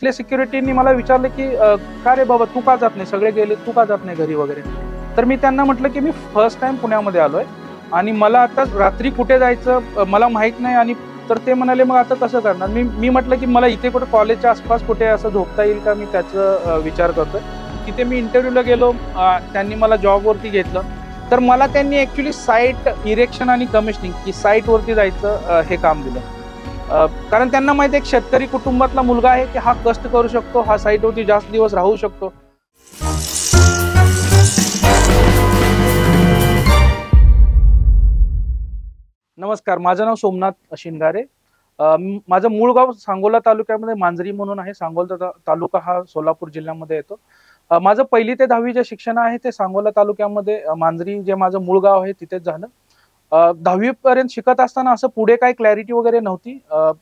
सिक्युरिटीनी मला विचारलं की का रे बाबा तू का जात नाही, सगळे गेले तू का जात नाही घरी वगैरे. तर मी त्यांना म्हटलं की मी फर्स्ट टाइम पुण्यामध्ये आलोय आणि मला आता रात्री कुठे जायचं मला माहित नाही. आणि तर ते म्हणाले मग आता कसं करणार. मी म्हटलं की मला इथे कुठे कॉलेजच्या आसपास कुठे असं झोपता येईल का, मी त्याचं विचार करतोय. तिथे मी इंटरव्ह्यूला गेलो, त्यांनी मला जॉबवरती घेतलं. तर मला त्यांनी ॲक्च्युली साईट इरेक्शन आणि कमिशनिंग की साईटवरती जायचं हे काम दिलं. कारण त्यांना माहिती आहे एक शेतकरी कुटुंबातला मुलगा आहे की हा कष्ट करू शकतो, हा साईटवरती जास्त दिवस राहू शकतो. नमस्कार, माझं नाव सोमनाथ शिंगारे. माझं मूळ गाव सांगोला तालुक्यामध्ये मांजरी म्हणून आहे. सांगोला तालुका हा सोलापूर जिल्ह्यामध्ये येतो. माझं 1ली ते 10वी जे शिक्षण आहे ते सांगोला तालुक्यामध्ये मांजरी जे माझं मूळ गाव आहे तिथेच झालं. 10वी पर्यंत शिकत असताना असं पुढे काही क्लॅरिटी वगैरे नव्हती.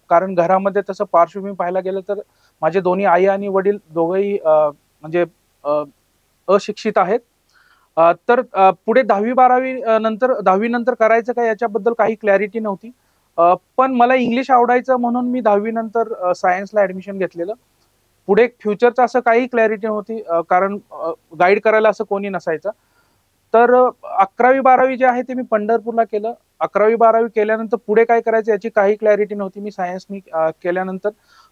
कारण घरामध्ये तसं पार्श्वभूमी पाहायला गेलं तर माझे दोन्ही आई आणि वडील दोघंही म्हणजे अशिक्षित आहेत. तर पुढे 10वी-12वी नंतर 10वी नंतर करायचं काय याच्याबद्दल काही क्लॅरिटी नव्हती. पण मला इंग्लिश आवडायचं म्हणून मी 10वी नंतर सायन्सला ऍडमिशन घेतलेलं. पुढे फ्युचरचं असं काही क्लॅरिटी नव्हती, कारण गाईड करायला असं कोणी नसायचं. तर 11वी-12वी जे आहे ते मी पंढरपूरला केलं. 11वी-12वी केल्यानंतर पुढे काय करायचं याची काही क्लॅरिटी नव्हती. मी सायन्सनी केल्यानंतर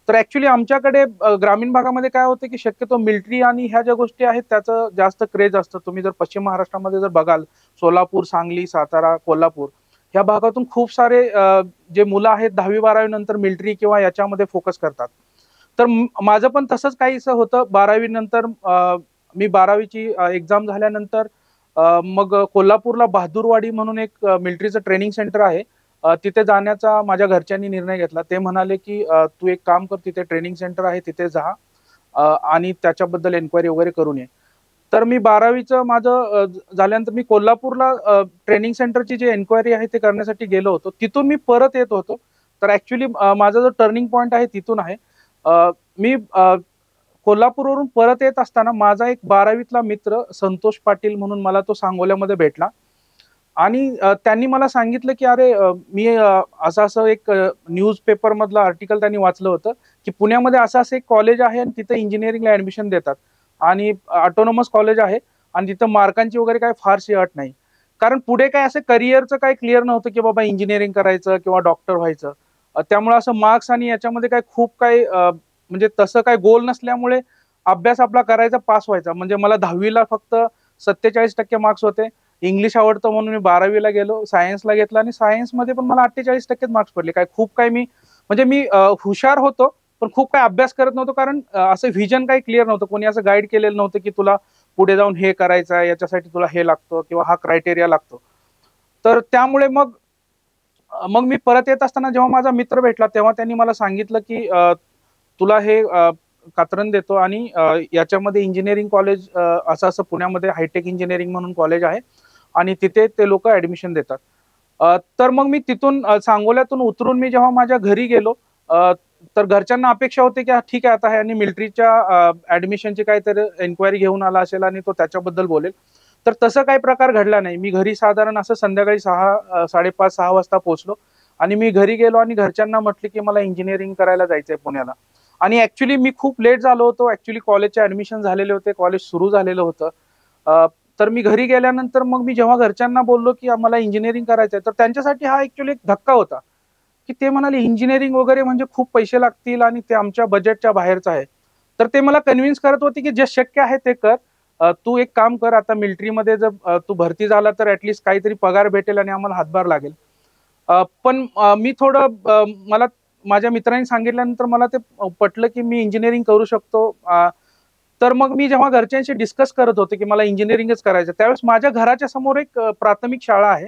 तर ऍक्च्युली आमच्याकडे ग्रामीण भागामध्ये काय होतं की शक्यतो मिलिटरी आणि ह्या ज्या गोष्टी आहेत त्याचं जास्त क्रेज असतं. तुम्ही जर पश्चिम महाराष्ट्रामध्ये जर बघाल, सोलापूर, सांगली, सातारा, कोल्हापूर ह्या भागातून खूप सारे जे मुलं आहेत 10वी-12वी नंतर मिलिटरी किंवा याच्यामध्ये फोकस करतात. तर माझं पण तसंच काहीसं होतं. 12वी नंतर मी 12वीची एक्झाम झाल्यानंतर मग कोल्हापूरला बहादूरवाडी म्हणून एक मिलिटरीचं ट्रेनिंग सेंटर आहे. तिथे जाण्याचा माझ्या घरच्यांनी निर्णय घेतला. ते म्हणाले की तू एक काम कर, तिथे ट्रेनिंग सेंटर आहे तिथे जा आणि त्याच्याबद्दल एन्क्वायरी वगैरे करून ये. तर मी 12वीचं माझं झाल्यानंतर मी कोल्हापूरला ट्रेनिंग सेंटरची जी एन्क्वायरी आहे ते करण्यासाठी गेलो होतो. तिथून मी परत येत होतो. तर ऍक्च्युली माझा जो टर्निंग पॉईंट आहे तिथून आहे. मी कोल्हापूरवरून परत येत असताना माझा एक 12वीतला मित्र संतोष पाटील म्हणून मला तो सांगोल्यामध्ये भेटला. आणि त्यांनी मला सांगितलं की अरे मी असं एक न्यूजपेपर मधलं आर्टिकल त्यांनी वाचलं होतं की पुण्यामध्ये असं एक कॉलेज आहे आणि तिथं इंजिनिअरिंगला ऍडमिशन देतात आणि ऑटोनॉमस कॉलेज आहे आणि तिथं मार्कांची वगैरे काय फारशी अट नाही. कारण पुढे काय असं करिअरचं काय क्लिअर नव्हतं की बाबा इंजिनिअरिंग करायचं किंवा डॉक्टर व्हायचं. त्यामुळे असं मार्क्स आणि याच्यामध्ये काय खूप काही म्हणजे तसं काय गोल नसल्यामुळे अभ्यास आपला करायचा, पास व्हायचा. म्हणजे मला 10वीला फक्त 47% मार्क्स होते. इंग्लिश आवडतं म्हणून मी 12वीला गेलो, सायन्सला घेतला आणि सायन्समध्ये पण मला 48% मार्क्स पडले. काय खूप काही मी म्हणजे मी हुशार होतो, पण खूप काही अभ्यास करत नव्हतो. कारण असं व्हिजन काही क्लिअर नव्हतं. कोणी असं गाईड केलेलं नव्हतं की तुला पुढे जाऊन हे करायचं आहे, याच्यासाठी तुला हे लागतं किंवा हा क्रायटेरिया लागतो. तर त्यामुळे मग मग मी परत येत असताना जेव्हा माझा मित्र भेटला तेव्हा त्यांनी मला सांगितलं की तुला हे कात्रण देतो आणि याच्यामध्ये इंजिनिअरिंग कॉलेज असं असं पुण्यामध्ये हायटेक इंजिनिअरिंग म्हणून कॉलेज आहे आणि तिथे ते लोक ऍडमिशन देतात. तर मग मी तिथून सांगोल्यातून उतरून मी जेव्हा माझ्या घरी गेलो तर घरच्यांना अपेक्षा होती की ठीक आहे आता ह्यांनी मिलिटरीच्या ऍडमिशनची काहीतरी एन्क्वायरी घेऊन आला असेल आणि तो त्याच्याबद्दल बोलेल. तर तसं काही प्रकार घडला नाही. मी घरी साधारण असं संध्याकाळी 5:30-6 वाजता पोहोचलो आणि मी घरी गेलो आणि घरच्यांना म्हटले की मला इंजिनिअरिंग करायला जायचंय पुण्याला. आणि ऍक्च्युली मी खूप लेट झालो होतो. ऍक्च्युली कॉलेजचे ऍडमिशन झालेले होते, कॉलेज सुरू झालेलं होतं. तर मी घरी गेल्यानंतर मग मी जेव्हा घरच्यांना बोललो की आम्हाला इंजिनिअरिंग करायचंय तर त्यांच्यासाठी हा ऍक्च्युली एक धक्का होता की ते म्हणाले इंजिनिअरिंग वगैरे म्हणजे खूप पैसे लागतील आणि ते आमच्या बजेटच्या बाहेरचं आहे. तर ते मला कन्व्हिन्स करत होते की जे शक्य आहे ते कर. तू एक काम कर, आता मिलिटरीमध्ये जर तू भरती झाला तर ऍटलीस्ट काहीतरी पगार भेटेल आणि आम्हाला हातभार लागेल. पण मी थोडं मला माझ्या मित्रांनी सांगितल्यानंतर मला ते पटलं की मी इंजिनिअरिंग करू शकतो. तर मग मी जेव्हा घरच्यांशी डिस्कस करत होते की मला इंजिनिअरिंगच करायचं त्यावेळेस माझ्या घराच्या समोर एक प्राथमिक शाळा आहे.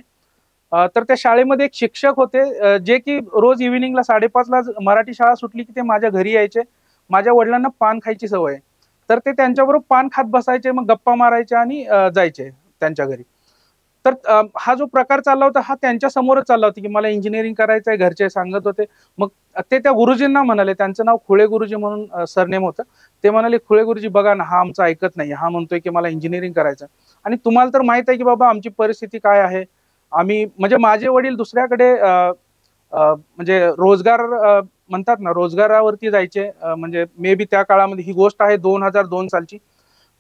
तर त्या शाळेमध्ये एक शिक्षक होते जे की रोज इव्हिनिंगला 5:30ला मराठी शाळा सुटली की ते माझ्या घरी यायचे. माझ्या वडिलांना पान खायची सवय आहे. तर ते त्यांच्याबरोबर पान खात बसायचे, मग गप्पा मारायचे आणि जायचे त्यांच्या घरी. तर हा जो प्रकार चालला होता हा त्यांच्या समोरच चालला होता की मला इंजिनिअरिंग करायचंय, घरचे सांगत होते. मग ते त्या गुरुजींना म्हणाले, त्यांचं नाव खुळे गुरुजी म्हणून सरनेम होतं. ते म्हणाले, खुळे गुरुजी बघा ना, हा आमचा ऐकत नाही, हा म्हणतोय की मला इंजिनिअरिंग करायचं आणि तुम्हाला तर माहित आहे की बाबा आमची परिस्थिती काय आहे. आम्ही म्हणजे माझे वडील दुसऱ्याकडे म्हणजे रोजगार म्हणतात ना रोजगारावरती जायचे, म्हणजे मे बी त्या काळामध्ये ही गोष्ट आहे 2002 सालची.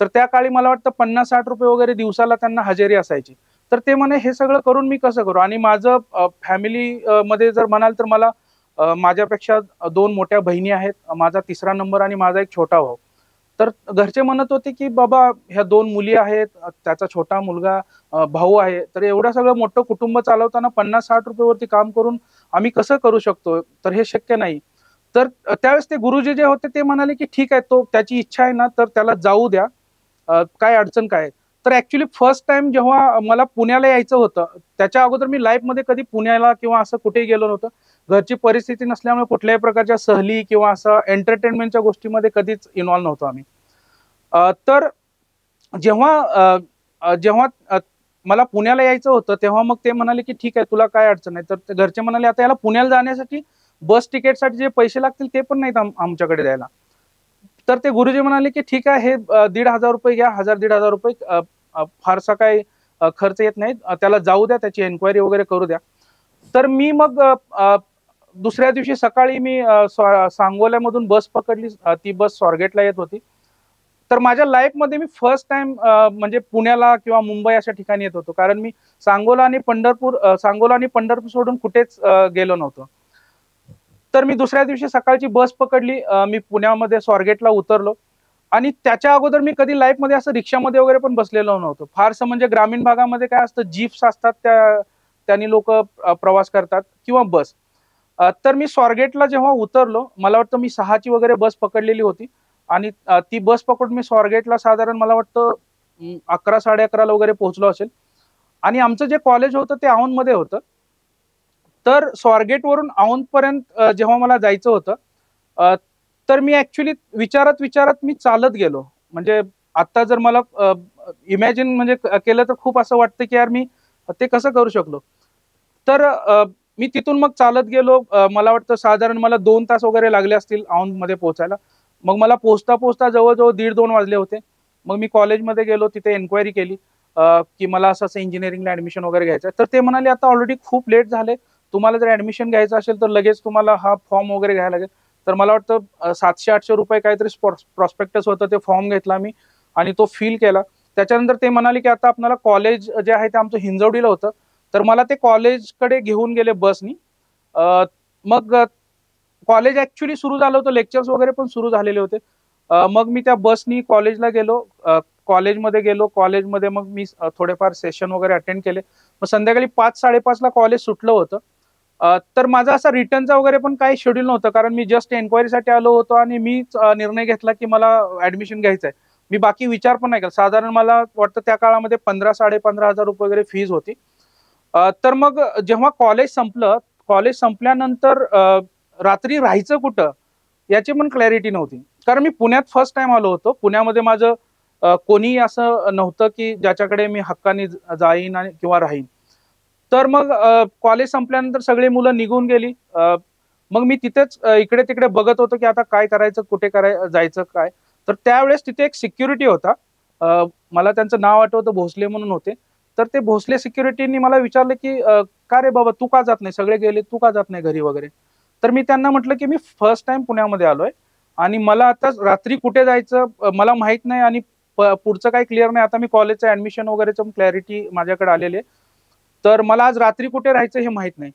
तर त्या काळी मला वाटतं 50-60 रुपये वगैरे दिवसाला त्यांना हजेरी असायची. तर ते म्हणे हे सगळं करून मी कसं करू, आणि माझं फॅमिली मध्ये जर म्हणाल तर मला माझ्यापेक्षा 2 मोठ्या बहिणी आहेत, माझा तिसरा नंबर आणि माझा एक छोटा भाऊ. तर घरचे म्हणत होते की बाबा ह्या 2 मुली आहेत, त्याचा छोटा मुलगा, भाऊ आहे, तर एवढं सगळं मोठं कुटुंब चालवताना 50-60 रुपये वरती काम करून आम्ही कसं करू शकतो, तर हे शक्य नाही. तर त्यावेळेस ते गुरुजी जे होते ते म्हणाले की ठीक आहे, तो त्याची इच्छा आहे ना तर त्याला जाऊ द्या, काय अडचण काय आहे? तर ऍक्च्युली फर्स्ट टाइम जेव्हा मला पुण्याला यायचं होतं, त्याच्या अगोदर मी लाईफमध्ये कधी पुण्याला किंवा असं कुठेही गेलो नव्हतं. घरची परिस्थिती नसल्यामुळे कुठल्याही प्रकारच्या सहली किंवा असं एंटरटेनमेंटच्या गोष्टीमध्ये कधीच इन्व्हॉल्व नव्हतो आम्ही. तर जेव्हा जेव्हा मला पुण्याला यायचं होतं, तेव्हा मग ते म्हणाले की ठीक आहे, तुला काय अडचण आहे? तर ते घरचे म्हणाले, आता याला पुण्याला जाण्यासाठी बस तिकीटसाठी जे पैसे लागतील ते पण नाहीत आमच्याकडे द्यायला. तर ते गुरुजी म्हणाले की ठीक आहे, हे 1,500 रुपये घ्या, 1,000-1,500 रुपये, फारसा काही खर्च येत नाही, त्याला जाऊ द्या, त्याची एन्क्वायरी वगैरे करू द्या. तर मी मग दुसऱ्या दिवशी सकाळी मी सांगोल्यामधून बस पकडली. ती बस स्वारगेटला येत होती. तर माझ्या लाईफमध्ये मी फर्स्ट टाइम म्हणजे पुण्याला किंवा मुंबई अशा ठिकाणी येत होतो. कारण मी सांगोला आणि पंढरपूर सोडून कुठेच गेलो नव्हतो. तर मी दुसऱ्या दिवशी सकाळची बस पकडली. मी पुण्यामध्ये स्वारगेटला उतरलो आणि त्याच्या अगोदर मी कधी लाईफमध्ये असं रिक्षामध्ये वगैरे पण बसलेलो नव्हतो. फारसं म्हणजे ग्रामीण भागामध्ये काय असतं, जीप्स असतात, त्यांनी लोक प्रवास करतात किंवा बस. तर मी स्वारगेटला जेव्हा उतरलो, मला वाटतं मी 6ची वगैरे बस पकडलेली होती आणि ती बस पकडून मी स्वारगेटला साधारण मला वाटतं 11-11:30ला वगैरे पोहोचलो असेल. आणि आमचं जे कॉलेज होतं ते औंधमध्ये होतं. तर स्वारगेटवरून औंधपर्यंत जेव्हा मला जायचं होतं, अ, तर मी ॲक्चुअली विचारत मी चालत गेलो. म्हणजे आता जर मला इमॅजिन म्हणजे केलं तर खूप असं वाटतं की यार मी ते कसं करू शकलो. तर मी तिथून मग चालत गेलो. मला वाटतं साधारण मला 2 तास वगैरे लागले असतील औंधमध्ये पोहोचायला. मग मला पोहोचता जवळ-जवळ 1:30-2 वाजले होते. मग मी कॉलेजमध्ये गेलो, तिथे एन्क्वायरी केली की मला असं इंजिनिअरिंगला ॲडमिशन वगैरे घ्यायचं आहे. तर ते म्हणाले, "आता ऑलरेडी खूप लेट झाले. तुम्हाला जर ॲडमिशन घ्यायचं असेल तर लगेच तुम्हाला हा फॉर्म वगैरे घ्यायला लागेल." तर मला वाटतं ₹700-800 काहीतरी प्रॉस्पेक्टस होतं, ते फॉर्म घेतला मी आणि तो फिल केला. त्याच्यानंतर ते म्हणाले की आता आपल्याला कॉलेज जे आहे ते आमचं हिंजवडीला होतं. तर मला ते कॉलेजकडे घेऊन गेले बसनी. मग कॉलेज ॲक्चुअली सुरू झालं होतं, लेक्चर्स वगैरे पण सुरू झालेले होते. मग मी त्या बसनी कॉलेजला गेलो. कॉलेजमध्ये गेलो. कॉलेजमध्ये मग मी थोडेफार सेशन वगैरे अटेंड केले. मग संध्याकाळी 5-5:30ला कॉलेज सुटलं होतं. तर माझा असा रिटर्नचा वगैरे पण काही शेड्यूल नव्हतं. कारण मी जस्ट एन्क्वायरीसाठी आलो होतो आणि मीच निर्णय घेतला की मला ॲडमिशन घ्यायचं आहे. मी बाकी विचार पण नाही केला. साधारण मला वाटतं त्या काळामध्ये 15,000-15,500 वगैरे फीज होती. तर मग जेव्हा कॉलेज संपल्यानंतर रात्री राहायचं कुठं याची पण क्लॅरिटी नव्हती. कारण मी पुण्यात फर्स्ट टाईम आलो होतो. पुण्यामध्ये माझं कोणीही असं नव्हतं की ज्याच्याकडे मी हक्काने जाईन आणि किंवा राहीन. तर मग कॉलेज संपल्यानंतर सगळी मुलं निघून गेली. मग मी तिथेच इकडे-तिकडे बघत होतो की आता काय करायचं, कुठे जायचं काय? तर त्यावेळेस तिथे एक सिक्युरिटी होता. मला त्यांचं नाव आठवतं, भोसले म्हणून होते. तर ते भोसले सिक्युरिटीनी मला विचारलं की "का रे बाबा तू का जात नाही? सगळे गेले, तू का जात नाही घरी वगैरे?" तर मी त्यांना म्हटलं की "मी फर्स्ट टाईम पुण्यामध्ये आलोय आणि मला आता रात्री कुठे जायचं मला माहीत नाही आणि पुढचं काही क्लिअर नाही. आता मी कॉलेजचं ॲडमिशन वगैरेचं क्लॅरिटी माझ्याकडे आलेली आहे. तर मला आज रात्री कुठे राहायचं हे माहीत नाही."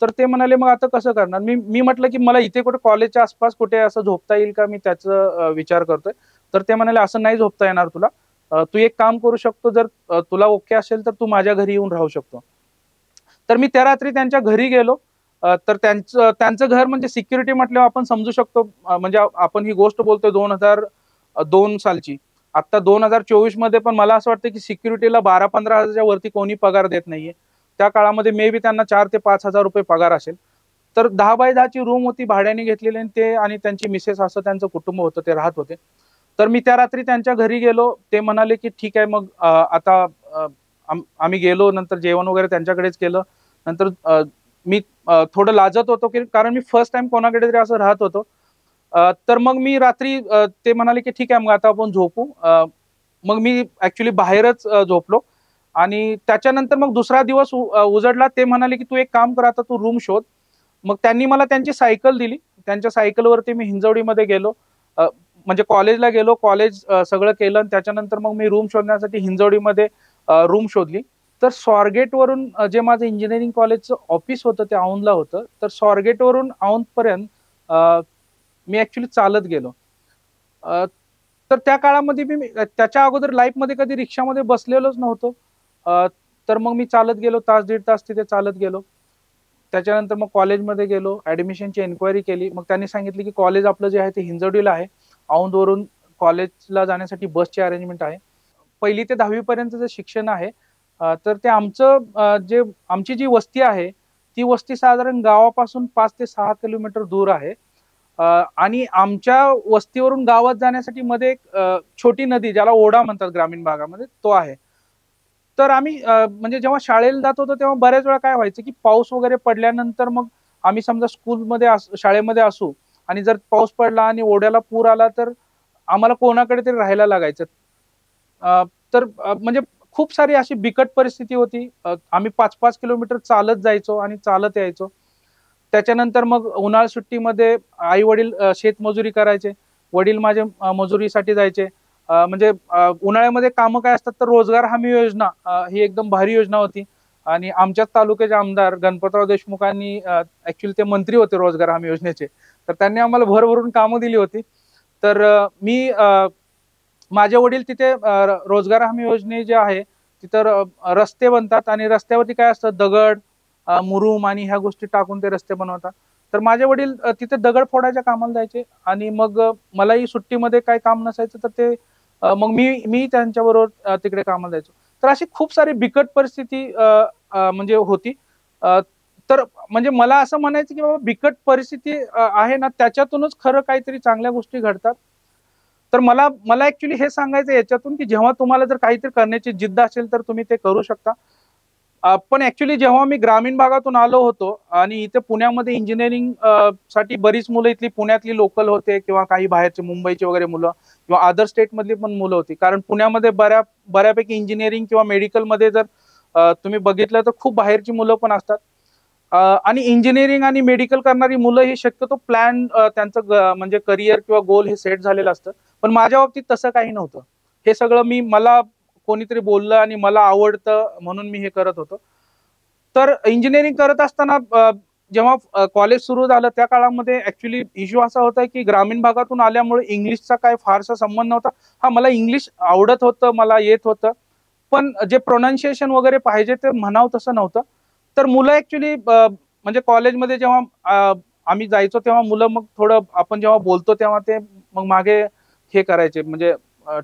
तर ते म्हणाले, "मग आता कसं करणार?" मी मी म्हटलं की "मला इथे कुठे कॉलेजच्या आसपास कुठे असं झोपता येईल का? मी त्याचं विचार करतोय." तर ते म्हणाले, "असं नाही झोपता येणार तुला. तू एक काम करू शकतो, जर तुला ओके असेल तर तू माझ्या घरी येऊन राहू शकतो." तर मी त्या रात्री त्यांच्या घरी गेलो. तर त्यांचं घर म्हणजे सिक्युरिटी म्हटल्यावर आपण समजू शकतो, म्हणजे आपण ही गोष्ट बोलतोय 2002 सालची. आता 2024 मध्ये पण मला असं वाटतं की सिक्युरिटीला 12-15,000च्या वरती कोणी पगार देत नाहीये. त्या काळामध्ये मे बी त्यांना 4 ते 5,000 रुपये पगार असेल. तर 10 बाय 10 ची रूम होती भाड्याने घेतलेली आणि ते आणि त्यांची मिसेस असं त्यांचं कुटुंब होतं, ते राहत होते. तर मी त्या रात्री त्यांच्या घरी गेलो. ते म्हणाले की "ठीक आहे, मग आता आम्ही गेलो. नंतर जेवण वगैरे त्यांच्याकडेच केलं. नंतर मी थोडं लाजत होतो की कारण मी फर्स्ट टाईम कोणाकडे तरी असं राहत होतो. तर मग मी रात्री ते म्हणाले की "ठीक आहे, मग आता आपण झोपू." मग मी ॲक्चुअली बाहेरच झोपलो आणि त्याच्यानंतर मग दुसरा दिवस उजडला. ते म्हणाले की "तू एक काम कर, आता तू रूम शोध." मग त्यांनी मला त्यांची सायकल दिली. त्यांच्या सायकलवरती मी हिंजवडीमध्ये गेलो. म्हणजे कॉलेजला गेलो, कॉलेज सगळं केलं आणि त्याच्यानंतर मग मी रूम शोधण्यासाठी हिंजवडीमध्ये रूम शोधली. तर स्वारगेट वरून जे माझं इंजिनिअरिंग कॉलेजचं ऑफिस होतं ते औंधला होतं. तर स्वारगेट वरून औंधपर्यंत मी ऍक्च्युली चालत गेलो. तर त्या काळामध्ये मी त्याच्या अगोदर लाईफमध्ये कधी रिक्षामध्ये बसलेलोच नव्हतो. तर मग मी चालत गेलो, तास दीड तास तिथे चालत गेलो. त्याच्यानंतर मग कॉलेजमध्ये गेलो, ऍडमिशनची एन्क्वायरी केली. मग त्यांनी सांगितले की कॉलेज आपलं जे आहे ते हिंजवडीला आहे. औंधवरून कॉलेजला जाण्यासाठी बसची अरेंजमेंट आहे. 1ली ते 10वी पर्यंत जे शिक्षण आहे तर ते आमचं जे आमची जी वस्ती आहे ती वस्ती साधारण गावापासून 5 ते 6 किलोमीटर दूर आहे. आणि आमच्या वस्तीवरून गावात जाण्यासाठी मध्ये एक छोटी नदी ज्याला ओढा म्हणतात ग्रामीण भागामध्ये तो आहे. तर आम्ही म्हणजे जेव्हा शाळेला जात होतो तेव्हा बऱ्याच वेळा काय व्हायचं की पाऊस वगैरे पडल्यानंतर मग आम्ही समजा स्कूलमध्ये शाळेमध्ये असू आणि जर पाऊस पडला आणि ओढ्याला पूर आला तर आम्हाला कोणाकडे तरी राहायला लागायचं. तर म्हणजे खूप सारी अशी बिकट परिस्थिती होती. आम्ही 5-5 किलोमीटर चालत जायचो आणि चालत यायचो. त्याच्यानंतर मग उन्हाळी सुट्टीमध्ये आई-वडील शेतमजुरी करायचे. वडील माझे मजुरीसाठी जायचे. म्हणजे उन्हाळ्यामध्ये कामं काय असतात तर रोजगार हमी योजना ही एकदम भारी योजना होती आणि आमच्याच तालुक्याचे आमदार गणपतराव देशमुखांनी ऍक्च्युली ते मंत्री होते रोजगार हमी योजनेचे. तर त्यांनी आम्हाला भरभरून कामं दिली होती. तर मी माझे वडील तिथे रोजगार हमी योजने जे आहे तिथं रस्ते बनतात आणि रस्त्यावरती काय असतं दगड, मुरुम आणि ह्या गोष्टी टाकून ते रस्ते बनवतात. तर माझे वडील तिथे दगड फोडायच्या कामाला जायचे आणि मग मलाही सुट्टीमध्ये काही काम नसायचं तर ते मग मी त्यांच्याबरोबर तिकडे कामाला जायचो. तर अशी खूप सारी बिकट परिस्थिती म्हणजे होती. तर म्हणजे मला असं म्हणायचं की बाबा बिकट परिस्थिती आहे ना त्याच्यातूनच खरं काहीतरी चांगल्या गोष्टी घडतात. तर मला मला ऍक्च्युली हे सांगायचं याच्यातून की जेव्हा तुम्हाला जर काहीतरी करण्याची जिद्द असेल तर तुम्ही ते करू शकता. पण ऍक्च्युली जेव्हा मी ग्रामीण भागातून आलो होतो आणि इथे पुण्यामध्ये इंजिनिअरिंग साठी बरीच मुलं इथली पुण्यातली लोकल होते किंवा काही बाहेरचे मुंबईचे वगैरे मुलं किंवा अदर स्टेट मधली पण मुलं होती. कारण पुण्यामध्ये बऱ्यापैकी इंजिनिअरिंग किंवा मेडिकलमध्ये जर तुम्ही बघितलं तर खूप बाहेरची मुलं पण असतात. आणि इंजिनिअरिंग आणि मेडिकल करणारी मुलं ही शक्यतो प्लॅन त्यांचं म्हणजे करिअर किंवा गोल हे सेट झालेलं असतं. पण माझ्या बाबतीत तसं काही नव्हतं. हे सगळं मला कोणीतरी बोललं आणि मला आवडतं म्हणून मी हे करत होतो. तर इंजिनिअरिंग करत असताना जेव्हा कॉलेज सुरू झालं त्या काळामध्ये ऍक्च्युली इश्यू असा होता की ग्रामीण भागातून आल्यामुळे इंग्लिशचा काय फारसा संबंध नव्हता. हा मला इंग्लिश आवडत होतं, मला येत होतं. पण जे प्रोनाऊन्सिएशन वगैरे पाहिजे ते म्हणावं तसं नव्हतं. तर मुलं ऍक्च्युली म्हणजे कॉलेजमध्ये जेव्हा आम्ही जायचो तेव्हा मुलं मग थोडं आपण जेव्हा बोलतो तेव्हा ते मग मागे हे करायचे म्हणजे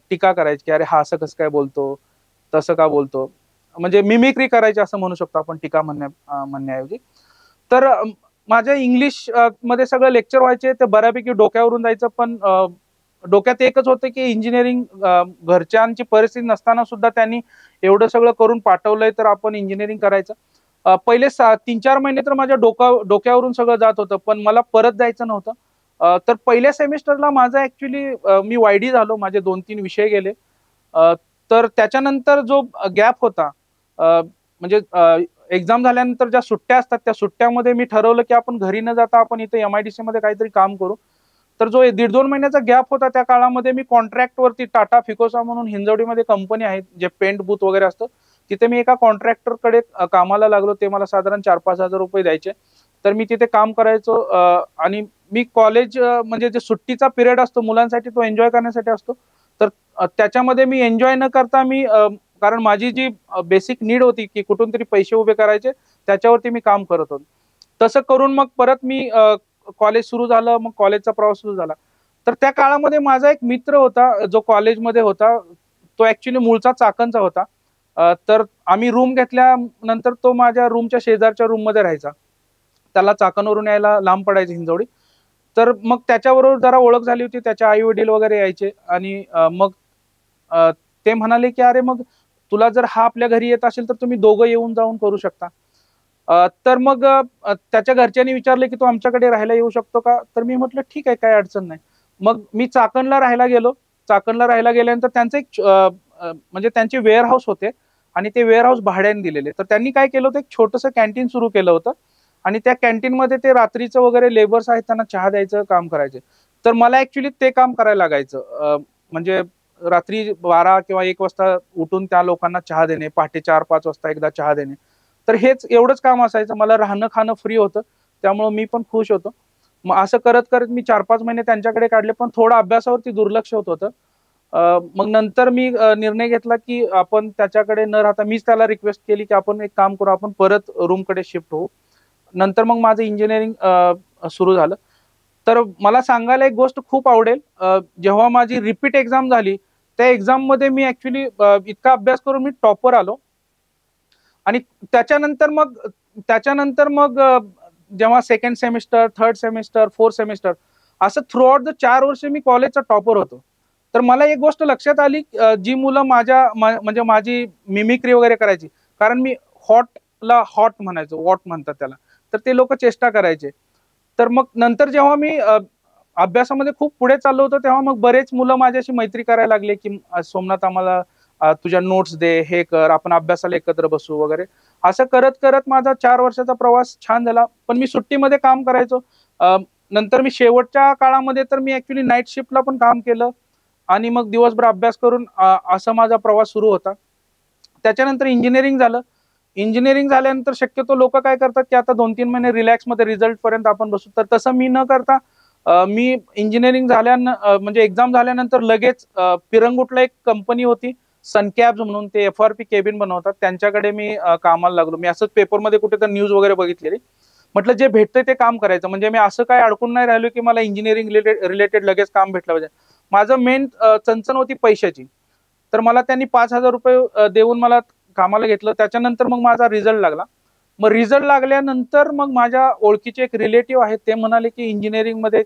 टीका करायची की अरे हा असं कसं काय बोलतो, तसं का बोलतो. म्हणजे मिमिक्री करायची असं म्हणू शकतो आपण टीका म्हणण्याऐवजी. तर माझ्या इंग्लिश मध्ये सगळं लेक्चर व्हायचे ते बऱ्यापैकी डोक्यावरून जायचं पण डोक्यात एकच होतं की इंजिनिअरिंग घरच्यांची परिस्थिती नसताना सुद्धा त्यांनी एवढं सगळं करून पाठवलंय तर आपण इंजिनिअरिंग करायचं. पहिले 3-4 महिने तर माझ्या डोक्यावरून सगळं जात होतं पण मला परत जायचं नव्हतं. तर पहिल्या सेमिस्टरला माझा ऍक्च्युली मी वायडी झालो, माझे 2-3 विषय गेले. तर त्याच्यानंतर जो गॅप होता म्हणजे एक्झाम झाल्यानंतर ज्या सुट्ट्या असतात त्या सुट्ट्यामध्ये मी ठरवलं की आपण घरी न जाता आपण इथे MIDC मध्ये काहीतरी काम करू. तर जो 1.5-2 महिन्याचा गॅप होता त्या काळामध्ये मी कॉन्ट्रॅक्ट वरती टाटा फिकोसा म्हणून हिंजवडीमध्ये कंपनी आहे जे पेंट बूथ वगैरे असतं तिथे मी एका कॉन्ट्रॅक्टरकडे कामाला लागलो. ते मला साधारण 4-5 हजार रुपये द्यायचे. तर मी तिथे काम करायचो आणि मी कॉलेज म्हणजे जे सुट्टीचा पिरियड असतो मुलांसाठी तो एन्जॉय करण्यासाठी असतो. तर त्याच्यामध्ये मी एन्जॉय न करता मी कारण माझी जी बेसिक नीड होती की कुठून तरी पैसे उभे करायचे त्याच्यावरती मी काम करत होतो. तसं करून मग परत मी कॉलेज सुरू झालं, मग कॉलेजचा प्रवास सुरू झाला. तर त्या काळामध्ये माझा एक मित्र होता जो कॉलेजमध्ये होता. तो ऍक्च्युली मूळचा चाकणचा होता. तर आम्ही रूम घेतल्यानंतर तो माझ्या रूमच्या शेजारच्या रूम मध्ये राहायचा. त्याला चाकणवरून यायला लांब पडायचं हिंजवडी. तर मग त्याच्याबरोबर जरा ओळख झाली होती. त्याचे आई-वडील वगैरे यायचे आणि मग ते म्हणाले की अरे मग तुला जर हा आपल्या घरी येत असेल तर तुम्ही दोघं येऊन जाऊन करू शकता. तर मग त्याच्या घरच्यांनी विचारले की तू आमच्याकडे राहायला येऊ शकतो का? तर मी म्हटलं ठीक आहे, काही अडचण नाही. मग मी चाकणला राहायला गेलो. चाकणला राहायला गेल्यानंतर त्यांचं एक म्हणजे त्यांचे वेअर हाऊस होते आणि ते वेअर हाऊस भाड्याने दिलेले. तर त्यांनी काय केलं होतं एक छोटंसं कॅन्टीन सुरू केलं होतं आणि त्या कॅन्टीनमध्ये ते रात्रीचं वगैरे लेबर्स आहेत त्यांना चहा द्यायचं काम करायचे. तर मला ऍक्च्युली ते काम करायला लागायचं. म्हणजे रात्री 12 किंवा 1 वाजता उठून त्या लोकांना चहा देणे, पहाटे 4-5 वाजता एकदा चहा देणे. तर हेच एवढंच काम असायचं. मला राहणं खाणं फ्री होतं, त्यामुळे मी पण खुश होतो. मग असं करत करत मी 4-5 महिने त्यांच्याकडे काढले, पण थोडं अभ्यासावरती दुर्लक्ष होत होतं. मग नंतर मी निर्णय घेतला की आपण त्याच्याकडे न राहता मीच त्याला रिक्वेस्ट केली की आपण एक काम करू, आपण परत रूमकडे शिफ्ट होऊ. नंतर मग माझं इंजिनिअरिंग सुरू झालं. तर मला सांगायला एक गोष्ट खूप आवडेल. जेव्हा माझी रिपीट एक्झाम झाली, त्या एक्झाममध्ये मी ऍक्च्युली इतका अभ्यास करून मी टॉपर आलो. आणि त्याच्यानंतर मग जेव्हा second semester, third semester, fourth semester असं थ्रू आउट द 4 वर्ष मी कॉलेजचा टॉपर होतो. तर मला एक गोष्ट लक्षात आली, जी मुलं म्हणजे माझी मिमिक्री वगैरे करायची. कारण मी हॉटला हॉट म्हणायचो, वॉट म्हणतात त्याला. तर ते लोकं चेष्टा करायचे. तर मग नंतर जेव्हा मी अभ्यासामध्ये खूप पुढे चाललो होतो, तेव्हा मग बरेच मुलं माझ्याशी मैत्री करायला लागले, की "सोमनाथ आम्हाला तुझ्या नोट्स दे, हे कर, आपण अभ्यासाला एकत्र बसू" वगैरे. असं करत-करत माझा 4 वर्षाचा प्रवास छान झाला. पण मी सुट्टीमध्ये काम करायचो. नंतर मी शेवटच्या काळामध्ये तर मी ॲक्चुअली नाईट शिफ्टला पण काम केलं आणि मग दिवसभर अभ्यास करून असा माझा प्रवास सुरू होता. त्याच्यानंतर इंजिनिअरिंग झालं. इंजिनिअरिंग झाल्यानंतर शक्यतो लोकं काय करतात, की आता 2-3 महिने रिलॅक्समध्ये रिझल्टपर्यंत आपण बसू. तर तसं मी न करता मी इंजिनिअरिंग म्हणजे एक्झाम झाल्यानंतर लगेच पिरंगुटला एक कंपनी होती, सनकॅब्स म्हणून, ते एफ-आर-पी केबिन बनवतात. त्यांच्याकडे मी कामाला लागलो. मी असंच पेपरमध्ये कुठेतरी न्यूज वगैरे बघितलेली. म्हटलं जे भेटतंय ते काम करायचं. म्हणजे मी असं काय अडकून नाही राहिलो, की मला इंजिनिअरिंग रिलेटेड लगेच काम भेटलं पाहिजे. माझं मेन चणचण होती पैशाची. तर मला त्यांनी ₹5,000 देऊन मला कामाला घेतलं. त्याच्यानंतर मग माझा रिझल्ट लागला. मग रिझल्ट लागल्यानंतर मग माझ्या ओळखीचे एक रिलेटिव्ह आहेत. ते म्हणाले, की इंजिनिअरिंगमध्ये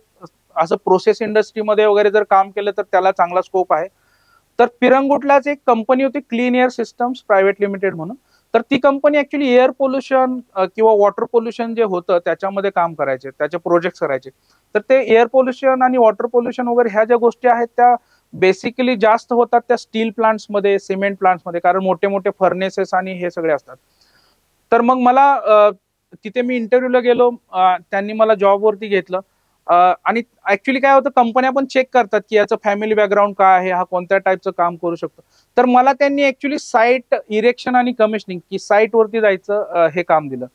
असं प्रोसेस इंडस्ट्रीमध्ये वगैरे जर काम केलं तर त्याला चांगला स्कोप आहे. तर पिरंगुटलाच एक कंपनी होती, clean air systems private limited म्हणून. तर ती कंपनी ऍक्च्युली एअर पोल्युशन किंवा वॉटर पोल्युशन जे होतं त्याच्यामध्ये काम करायचे, त्याचे प्रोजेक्ट्स करायचे. तर ते एअर पोल्युशन आणि वॉटर पोल्युशन वगैरे ह्या ज्या गोष्टी आहेत त्या बेसिकली जास्त होतात त्या स्टील प्लांट्समध्ये, सिमेंट प्लांट्समध्ये, कारण मोठे-मोठे फर्नेसेस आणि हे सगळे असतात. तर मग मला तिथे मी इंटरव्ह्यूला गेलो. त्यांनी मला जॉबवरती घेतलं. आणि ऍक्च्युली काय होतं, कंपन्या पण चेक करतात, की याचं फॅमिली बॅकग्राऊंड काय आहे, हा कोणत्या टाईपचं काम करू शकतो. तर मला त्यांनी ऍक्च्युली साईट इरेक्शन आणि कमिशनिंग, की साईटवरती जायचं हे काम दिलं.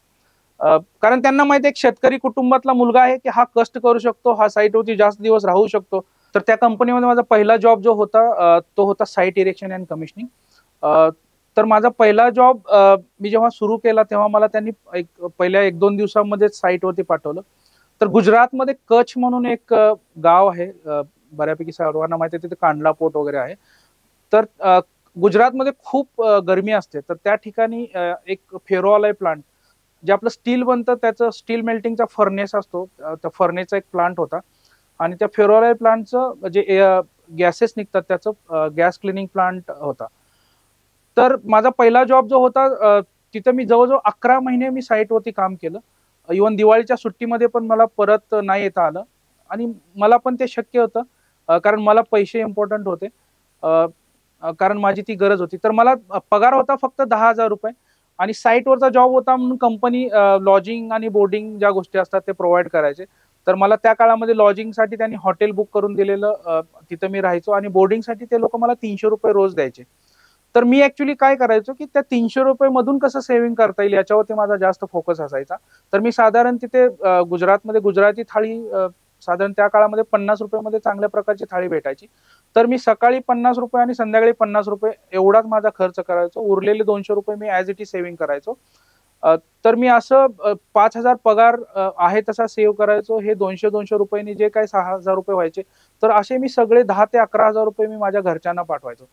कारण त्यांना माहिती आहे एक शेतकरी कुटुंबातला मुलगा आहे, की हा कष्ट करू शकतो, हा साईटवरती जास्त दिवस राहू शकतो. तर त्या कंपनीमध्ये माझा पहिला जॉब जो होता तो होता साईट इरेक्शन अँड कमिशनिंग. तर माझा पहिला जॉब मी जेव्हा सुरू केला तेव्हा मला त्यांनी पहिल्या 1-2 दिवसांमध्येच साईटवरती पाठवलं. तर गुजरातमध्ये कच्छ म्हणून एक गाव आहे, बऱ्यापैकी सर्वांना माहिती आहे, तिथे कांडला पोर्ट वगैरे आहे. तर गुजरातमध्ये खूप गरमी असते. तर त्या ठिकाणी एक फेरो प्लांट, जे आपलं स्टील बनतं त्याचं स्टील मेल्टिंगचा फर्नेस असतो. त्या फर्नेसचा एक प्लांट होता आणि त्या फेरो प्लांटचं जे गॅसेस निघतात त्याचं गॅस क्लिनिंग प्लांट होता. तर माझा पहिला जॉब जो होता तिथं मी जवळ-जवळ 11 महिने मी साईटवरती काम केलं. इव्हन दिवाळीच्या सुट्टीमध्ये पण मला परत नाही येता आलं आणि मला पण ते शक्य होतं, कारण मला पैसे इम्पोर्टंट होते. अ, कारण माझी ती गरज होती. तर मला पगार होता फक्त ₹10,000 आणि साईटवरचा जॉब होता म्हणून कंपनी लॉजिंग आणि बोर्डिंग ज्या गोष्टी असतात ते प्रोव्हाईड करायचे. तर मला त्या काळामध्ये लॉजिंगसाठी त्यांनी हॉटेल बुक करून दिलेलं. तिथं मी राहायचो आणि बोर्डिंगसाठी ते लोकं मला ₹300 रोज द्यायचे. तर मी ॲक्चुअली काय करायचो, की त्या ₹300 मधून कसं सेव्हिंग करता येईल याच्यावरती माझा जास्त फोकस असायचा. तर मी साधारण तिथे गुजरातमध्ये गुजराती थाळी साधारण त्या काळामध्ये ₹50 मध्ये चांगल्या प्रकारची थाळी भेटायची. तर मी सकाळी ₹50 आणि संध्याकाळी ₹50 एवढाच माझा खर्च करायचो. उरलेले ₹200 मी ॲज इट इज सेव्हिंग करायचो. तर मी असं 5,000 पगार आहे तसा सेव्ह करायचो. हे ₹200-200 नी जे काही ₹6,000 व्हायचे. तर असे मी सगळे ₹10,000 ते ₹11,000 मी माझ्या घरच्यांना पाठवायचो.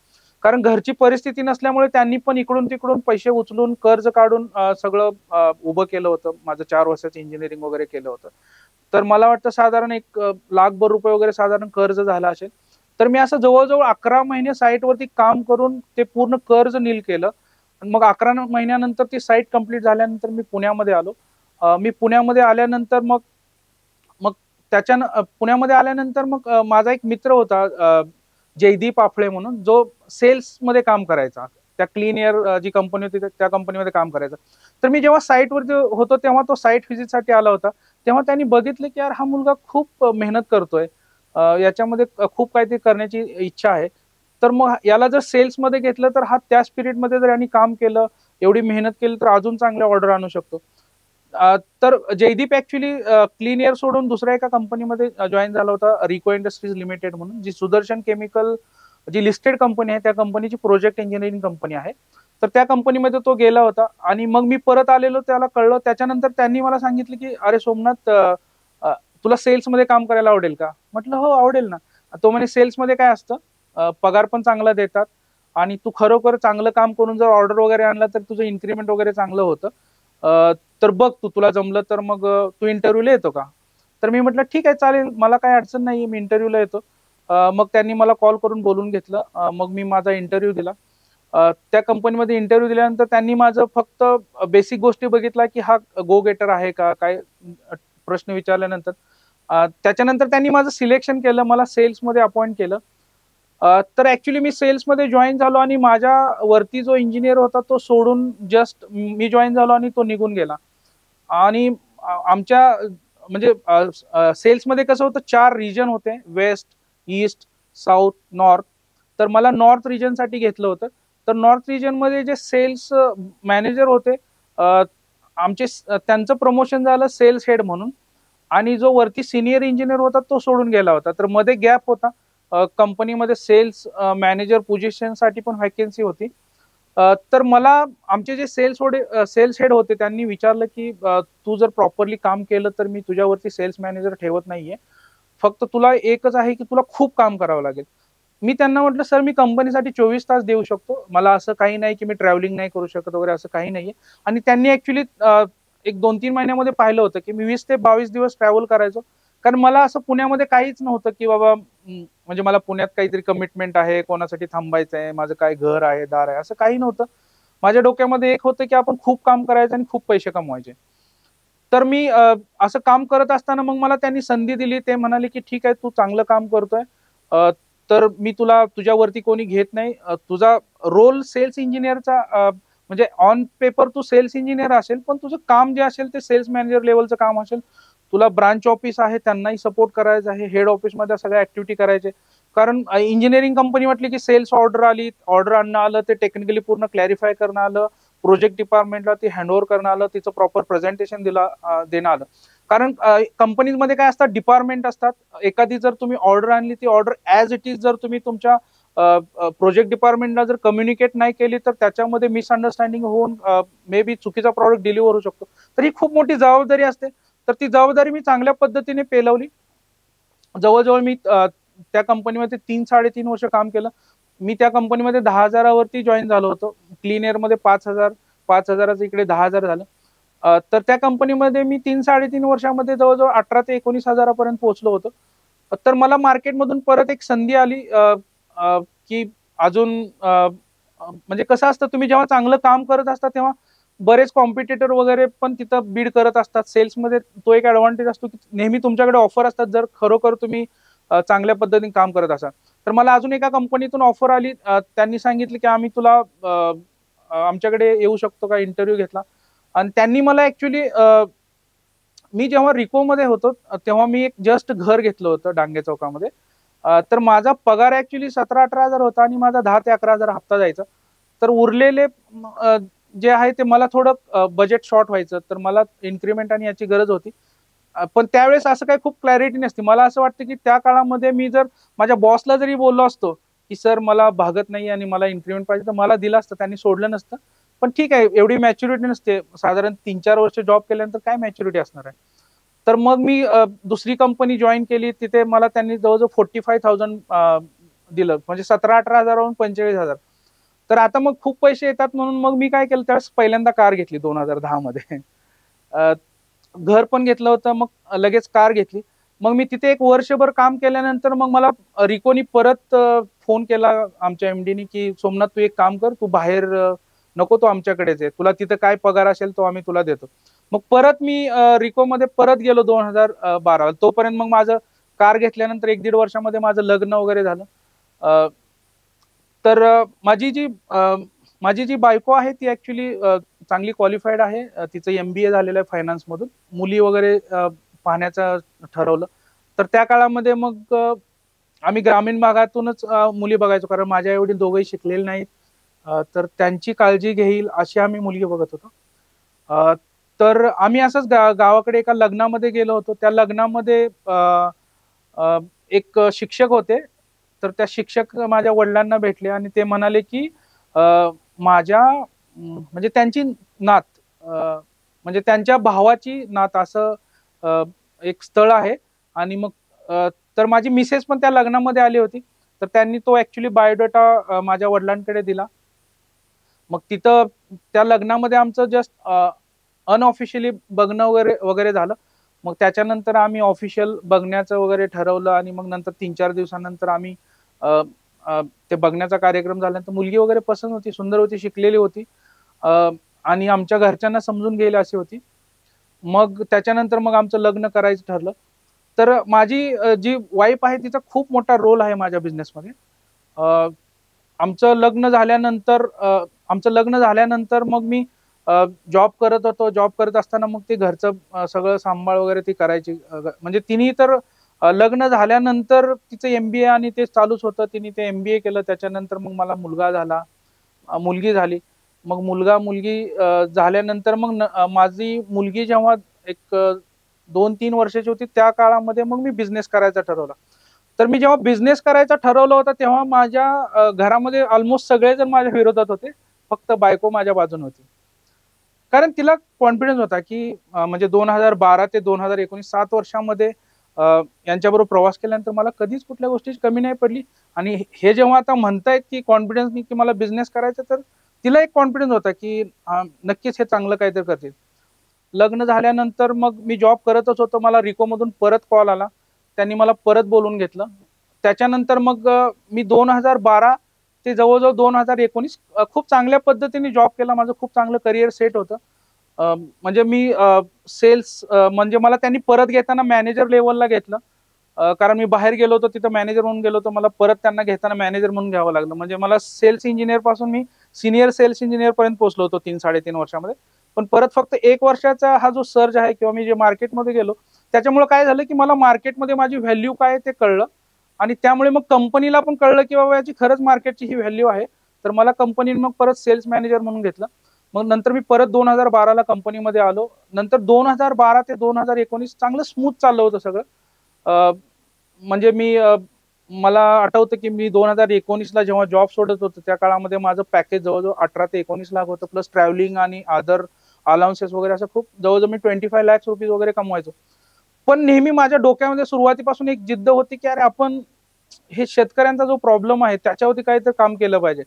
कारण घरची परिस्थिती नसल्यामुळे त्यांनी पण इकडून-तिकडून पैसे उचलून, कर्ज काढून सगळं उभं केलं होतं. माझं 4 वर्षाचं इंजिनिअरिंग वगैरे केलं होतं. तर मला वाटतं साधारण एक लाखभर रुपये वगैरे साधारण कर्ज झालं असेल. तर मी असं जवळ-जवळ 11 महिने साईटवरती काम करून ते पूर्ण कर्ज नील केलं. आणि मग 11 महिन्यानंतर ती साईट कंप्लीट झाल्यानंतर मी पुण्यामध्ये आलो. मी पुण्यामध्ये आल्यानंतर मग मग पुण्यामध्ये आल्यानंतर मग माझा एक मित्र होता, जयदीप आफळे म्हणून, जो सेल्समध्ये काम करायचा. त्या क्लीन एअर जी कंपनी होती त्या कंपनीमध्ये काम करायचं. तर मी जेव्हा साईटवर होतो तेव्हा तो साईट व्हिजिटसाठी आला होता. तेव्हा त्यांनी बघितलं की यार हा मुलगा खूप मेहनत करतोय, याच्यामध्ये खूप काहीतरी करण्याची इच्छा आहे. तर मग याला जर सेल्समध्ये घेतलं तर हा त्या स्पिरिटमध्ये जर यांनी काम केलं, एवढी मेहनत केली तर अजून चांगल्या ऑर्डर आणू शकतो. तर जयदीप ऍक्च्युली क्लीन एअर सोडून दुसऱ्या एका कंपनीमध्ये जॉईन झाला होता, रिको इंडस्ट्रीज लिमिटेड म्हणून, जी सुदर्शन केमिकल जी लिस्टेड कंपनी आहे त्या कंपनीची प्रोजेक्ट इंजिनिअरिंग कंपनी आहे. तर त्या कंपनीमध्ये तो गेला होता आणि मग मी परत आलेलो, त्याला कळलं. त्याच्यानंतर त्यांनी मला सांगितलं की अरे सोमनाथ, तुला सेल्समध्ये काम करायला आवडेल का? म्हटलं हो आवडेल ना. तो म्हणे सेल्समध्ये काय असतं, पगार पण चांगला देतात आणि तू खरोखर चांगलं काम करून जर ऑर्डर वगैरे आणला तर तुझं इन्क्रीमेंट वगैरे चांगलं होतं. तर बघ तुला जमलं तर मग तू इंटरव्ह्यूला येतो का? तर मी म्हटलं ठीक आहे चालेल, मला काही अडचण नाही, मी इंटरव्ह्यूला येतो. मग त्यांनी मला कॉल करून बोलून घेतलं. मग मी माझा इंटरव्ह्यू दिला. त्या कंपनीमध्ये इंटरव्ह्यू दिल्यानंतर त्यांनी माझं फक्त बेसिक गोष्टी बघितला की हा गो गेटर आहे का, काय प्रश्न विचारल्यानंतर त्याच्यानंतर त्यांनी माझं सिलेक्शन केलं, मला सेल्समध्ये अपॉइंट केलं. तर ऍक्च्युली मी सेल्समध्ये जॉईन झालो आणि माझ्या वरती जो इंजिनियर होता तो सोडून जस्ट मी जॉईन झालो आणि तो निघून गेला. आणि आमच्या म्हणजे सेल्समध्ये कसं होतं, 4 रिजन होते, वेस्ट, ईस्ट, साऊथ, नॉर्थ. तर मला नॉर्थ रिजनसाठी घेतलं होतं. तर नॉर्थ रिजनमध्ये जे सेल्स मॅनेजर होते, त्यांचं प्रमोशन झालं सेल्स हेड म्हणून. आणि जो वरती सिनियर इंजिनियर होता तो सोडून गेला होता. तर मध्ये गॅप होता. कंपनीमध्ये सेल्स मॅनेजर पोझिशनसाठी पण व्हॅकन्सी होती. तर मला आमचे जे सेल्स हेड होते त्यांनी विचारलं की तू जर प्रॉपरली काम केलं तर मी तुझ्यावरती सेल्स मॅनेजर ठेवत नाहीये, फक्त तुला एकच आहे की तुला खूप काम करावं लागेल. मी त्यांना म्हटलं सर मी कंपनीसाठी 24 तास देऊ शकतो, मला असं काही नाही की मी ट्रॅव्हलिंग नाही करू शकत वगैरे, असं काही नाहीये. आणि त्यांनी ऍक्च्युली एक 2-3 महिन्यामध्ये पाहिलं होतं की मी 20 ते 22 दिवस ट्रॅव्हल करायचो. कारण मला असं पुण्यामध्ये काहीच नव्हतं की बाबा म्हणजे मला पुण्यात काहीतरी कमिटमेंट आहे, कोणासाठी थांबायचं आहे, माझं काय घर आहे दार आहे, असं काही नव्हतं. माझ्या डोक्यामध्ये एक होतं की आपण खूप काम करायचं आणि खूप पैसे कमवायचे. तर मी असं काम करत असताना मग मला त्यांनी संधी दिली. ते म्हणाले की ठीक आहे तू चांगलं काम करतोय, तर मी तुला तुझ्यावरती कोणी घेत नाही. तुझा रोल सेल्स इंजिनियरचा म्हणजे ऑन पेपर तू सेल्स इंजिनियर असेल, पण तुझं काम जे असेल ते सेल्स मॅनेजर लेवलचं काम असेल. तुला ब्रांच ऑफिस आहे त्यांनाही सपोर्ट करायचं आहे, हेड ऑफिसमध्ये सगळ्या ऍक्टिव्हिटी करायचे. कारण इंजिनिअरिंग कंपनी म्हटली की सेल्स ऑर्डर आली, ऑर्डर आणणं आलं, ते टेक्निकली पूर्ण क्लॅरिफाय करणं आलं, प्रोजेक्ट डिपार्टमेंटला ती हँडओव्हर करणं आलं, तिचं प्रॉपर प्रेझेंटेशन देणं आलं. कारण कंपनीमध्ये काय असतात, डिपार्टमेंट असतात. एखादी जर तुम्ही ऑर्डर आणली, ती ऑर्डर ऍज इट इज जर तुम्ही तुमच्या प्रोजेक्ट डिपार्टमेंटला जर कम्युनिकेट नाही केली तर त्याच्यामध्ये मिसअंडरस्टँडिंग होऊन मे बी चुकीचा प्रॉडक्ट डिलिव्हर होऊ शकतो. तर ही खूप मोठी जबाबदारी असते. तर ती जबाबदारी मी चांगल्या पद्धतीने पेलवली. जवळजवळ मी त्या कंपनीमध्ये 3-3.5 वर्ष काम केलं. मी त्या कंपनीमध्ये 10,000वरती जॉईन झालो होतो. क्लीन एअरमध्ये 5,000, 5,000चं इकडे 10,000 झालं. तर त्या कंपनीमध्ये मी 3-3.5 वर्षामध्ये जवळजवळ 18,000 ते 19,000पर्यंत पोहोचलो होतो. तर मला मार्केटमधून परत एक संधी आली की अजून म्हणजे कसं असतं, तुम्ही जेव्हा चांगलं काम करत असता तेव्हा बरेच कॉम्पिटिटर वगैरे पण तिथं बीड करत असतात. सेल्समध्ये तो एक ऍडव्हान्टेज असतो की नेहमी तुमच्याकडे ऑफर असतात जर खरोखर तुम्ही चांगल्या पद्धतीने काम करत असाल. तर मला अजून एका कंपनीतून ऑफर आली. त्यांनी सांगितलं की आम्ही तुला आमच्याकडे येऊ शकतो का, इंटरव्ह्यू घेतला. आणि त्यांनी मला ऍक्च्युली मी जेव्हा रिकोमध्ये होतो तेव्हा मी एक जस्ट घर घेतलं होतं डांगे चौकामध्ये. तर माझा पगार ऍक्च्युली 17-18 हजार होता आणि माझा 10 ते 11 हजार हप्ता जायचा. तर उरलेले जे आहे ते मला थोडं बजेट शॉर्ट व्हायचं, तर मला इन्क्रीमेंट आणि याची गरज होती. पण त्यावेळेस असं काही खूप क्लॅरिटी नसते. मला असं वाटतं की त्या काळामध्ये मी जर माझ्या बॉसला जरी बोललो असतो की सर मला भागत नाही आणि मला इन्क्रीमेंट पाहिजे, तर मला दिलं असतं, त्यांनी सोडलं नसतं. पण ठीक आहे, एवढी मॅच्युरिटी नसते. साधारण 3-4 वर्ष जॉब केल्यानंतर काय मॅच्युरिटी असणार आहे. तर मग मी दुसरी कंपनी जॉईन केली. तिथे मला त्यांनी जवळजवळ 45,000 दिलं, म्हणजे 17-18 हजारावरून 45,000. तर आता मग खूप पैसे येतात म्हणून मग मी काय केलं, त्यावेळेस पहिल्यांदा कार घेतली 2010 मध्ये. घर पण घेतलं होतं, मग लगेच कार घेतली. मग मी तिथे एक वर्षभर काम केल्यानंतर मग मला रिकोनी परत फोन केला आमच्या एमडीनी की सोमनाथ तू एक काम कर, तू बाहेर नको, तू आमच्याकडेच आहे, तुला तिथं काय पगार असेल तो आम्ही तुला देतो. मग परत मी रिकोमध्ये परत गेलो 2012. तोपर्यंत मग माझं कार घेतल्यानंतर 1-1.5 वर्षामध्ये माझं लग्न वगैरे झालं. तर माझी जी माझी जी बायको आहे ती ऍक्च्युली चांगली क्वालिफाईड आहे. तिचं MBA झालेलं आहे फायनान्स मधून. मुली वगैरे पाहण्याचं ठरवलं. तर त्या काळामध्ये मग आम्ही ग्रामीण भागातूनच मुली बघायचो, कारण माझ्या एवढी दोघंही शिकलेले नाहीत. तर त्यांची काळजी घेईल अशी आम्ही मुलगी बघत होतो. तर आम्ही असंच गावाकडे एका लग्नामध्ये गेलो होतो. त्या लग्नामध्ये एक शिक्षक होते. तर त्या शिक्षक माझ्या वडिलांना भेटले आणि ते म्हणाले की माझ्या म्हणजे त्यांची नात, म्हणजे त्यांच्या भावाची नात असं एक स्थळ आहे. आणि मग तर माझी मिसेस पण त्या लग्नामध्ये आली होती. तर त्यांनी तो ऍक्च्युली बायोडाटा माझ्या वडिलांकडे दिला. मग तिथं त्या लग्नामध्ये आमचं जस्ट अनऑफिशियली बघणं वगैरे वगैरे झालं. मग त्याच्यानंतर आम्ही ऑफिशियल बघण्याचं वगैरे ठरवलं आणि मग नंतर 3-4 दिवसानंतर आम्ही ते बघण्याचा कार्यक्रम झाल्यानंतर मुलगी वगैरे पसंत होती, सुंदर होती, शिकलेली होती आणि आमच्या घरच्यांना समजून गेली अशी होती. मग त्याच्यानंतर मग आमचं लग्न करायचं ठरलं. तर माझी जी वाईफ आहे तिचा खूप मोठा रोल आहे माझ्या बिझनेसमध्ये. आमचं लग्न झाल्यानंतर मग मी जॉब करत होतो. जॉब करत असताना मग ते घरचं सगळं सांभाळ वगैरे ती करायची. म्हणजे तिने तर लग्न झाल्यानंतर तिचं MBA आणि ते चालूच होतं. तिने ते MBA केलं. त्याच्यानंतर मग मला मुलगा झाला, मुलगी झाली. मग मुलगा मुलगी झाल्यानंतर मग माझी मुलगी जेव्हा एक 2-3 वर्षाची होती त्या काळामध्ये मग मी बिझनेस करायचा ठरवला. तर मी जेव्हा बिझनेस करायचा ठरवलं होतं तेव्हा माझ्या घरामध्ये ऑलमोस्ट सगळेजण माझ्या विरोधात होते. फक्त बायको माझ्या बाजूने होती. कारण तिला कॉन्फिडन्स होता की म्हणजे 2012 ते 2019 7 वर्षामध्ये यांच्याबरोबर प्रवास केल्यानंतर मला कधीच कुठल्या गोष्टीची कमी नाही पडली. आणि हे जेव्हा आता म्हणतायत की कॉन्फिडन्स की मला बिझनेस करायचा, तर तिला एक कॉन्फिडन्स होता की नक्कीच हे चांगलं काहीतरी करतील. लग्न झाल्यानंतर मग मी जॉब करतच होतो. मला रिकोमधून परत कॉल आला. त्यांनी मला परत बोलवून घेतलं. त्याच्यानंतर मग मी 2012 ते जवळजवळ 2019 खूप चांगल्या पद्धतीने जॉब केला. माझं खूप चांगलं करिअर सेट होतं. म्हणजे मी सेल्स म्हणजे मला त्यांनी परत घेताना मॅनेजर लेवलला घेतलं. कारण मी बाहेर गेलो होतो, तिथं मॅनेजर म्हणून गेलो होतो. मला परत त्यांना घेताना मॅनेजर म्हणून घ्यावं लागलं. म्हणजे मला सेल्स इंजिनियर पासून मी सीनियर सेल्स इंजिनियर पर्यंत पोहोचलो होतो 3-3.5 वर्षामध्ये. पण परत फक्त 1 वर्षाचा हा जो सर्ज आहे किंवा मी जे मार्केटमध्ये गेलो, त्याच्यामुळे काय झालं की मला मार्केटमध्ये माझी व्हॅल्यू काय आहे ते कळलं. आणि त्यामुळे मग कंपनीला पण कळलं की बाबा याची खरंच मार्केटची ही व्हॅल्यू आहे. तर मला कंपनीने मग परत सेल्स मॅनेजर म्हणून घेतलं. मग नंतर मी परत 2012 ला कंपनीमध्ये आलो. नंतर 2012 ते 2019 चांगलं स्मूथ चाललं होतं सगळं. म्हणजे मला आठवतं की मी 2019 ला जेव्हा जॉब सोडत होतो त्या काळामध्ये माझं पॅकेज जवळजवळ 18 ते 19 लाख होतं, प्लस ट्रॅव्हलिंग आणि अदर अलाउन्सेस वगैरे असं खूप जवळजवळ मी 25 लाख रुपीज वगैरे कमवायचो. पण नेहमी माझ्या डोक्यामध्ये सुरुवातीपासून एक जिद्द होती की अरे आपण हे शेतकऱ्यांचा जो प्रॉब्लेम आहे त्याच्यावरती काहीतरी काम केलं पाहिजे.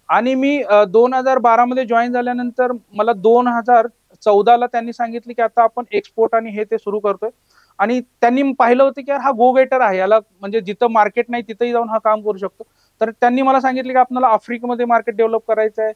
आणि मी 2012 मध्ये जॉईन झाल्यानंतर मला 2014 त्यांनी सांगितले की आता आपण एक्सपोर्ट आणि हे ते सुरू करतोय. आणि त्यांनी पाहिलं होतं की यार हा गो गेटर आहे, याला म्हणजे जिथं मार्केट नाही तिथंही जाऊन हा काम करू शकतो. तर त्यांनी मला सांगितले की आपल्याला आफ्रिकेमध्ये मार्केट डेव्हलप करायचं आहे,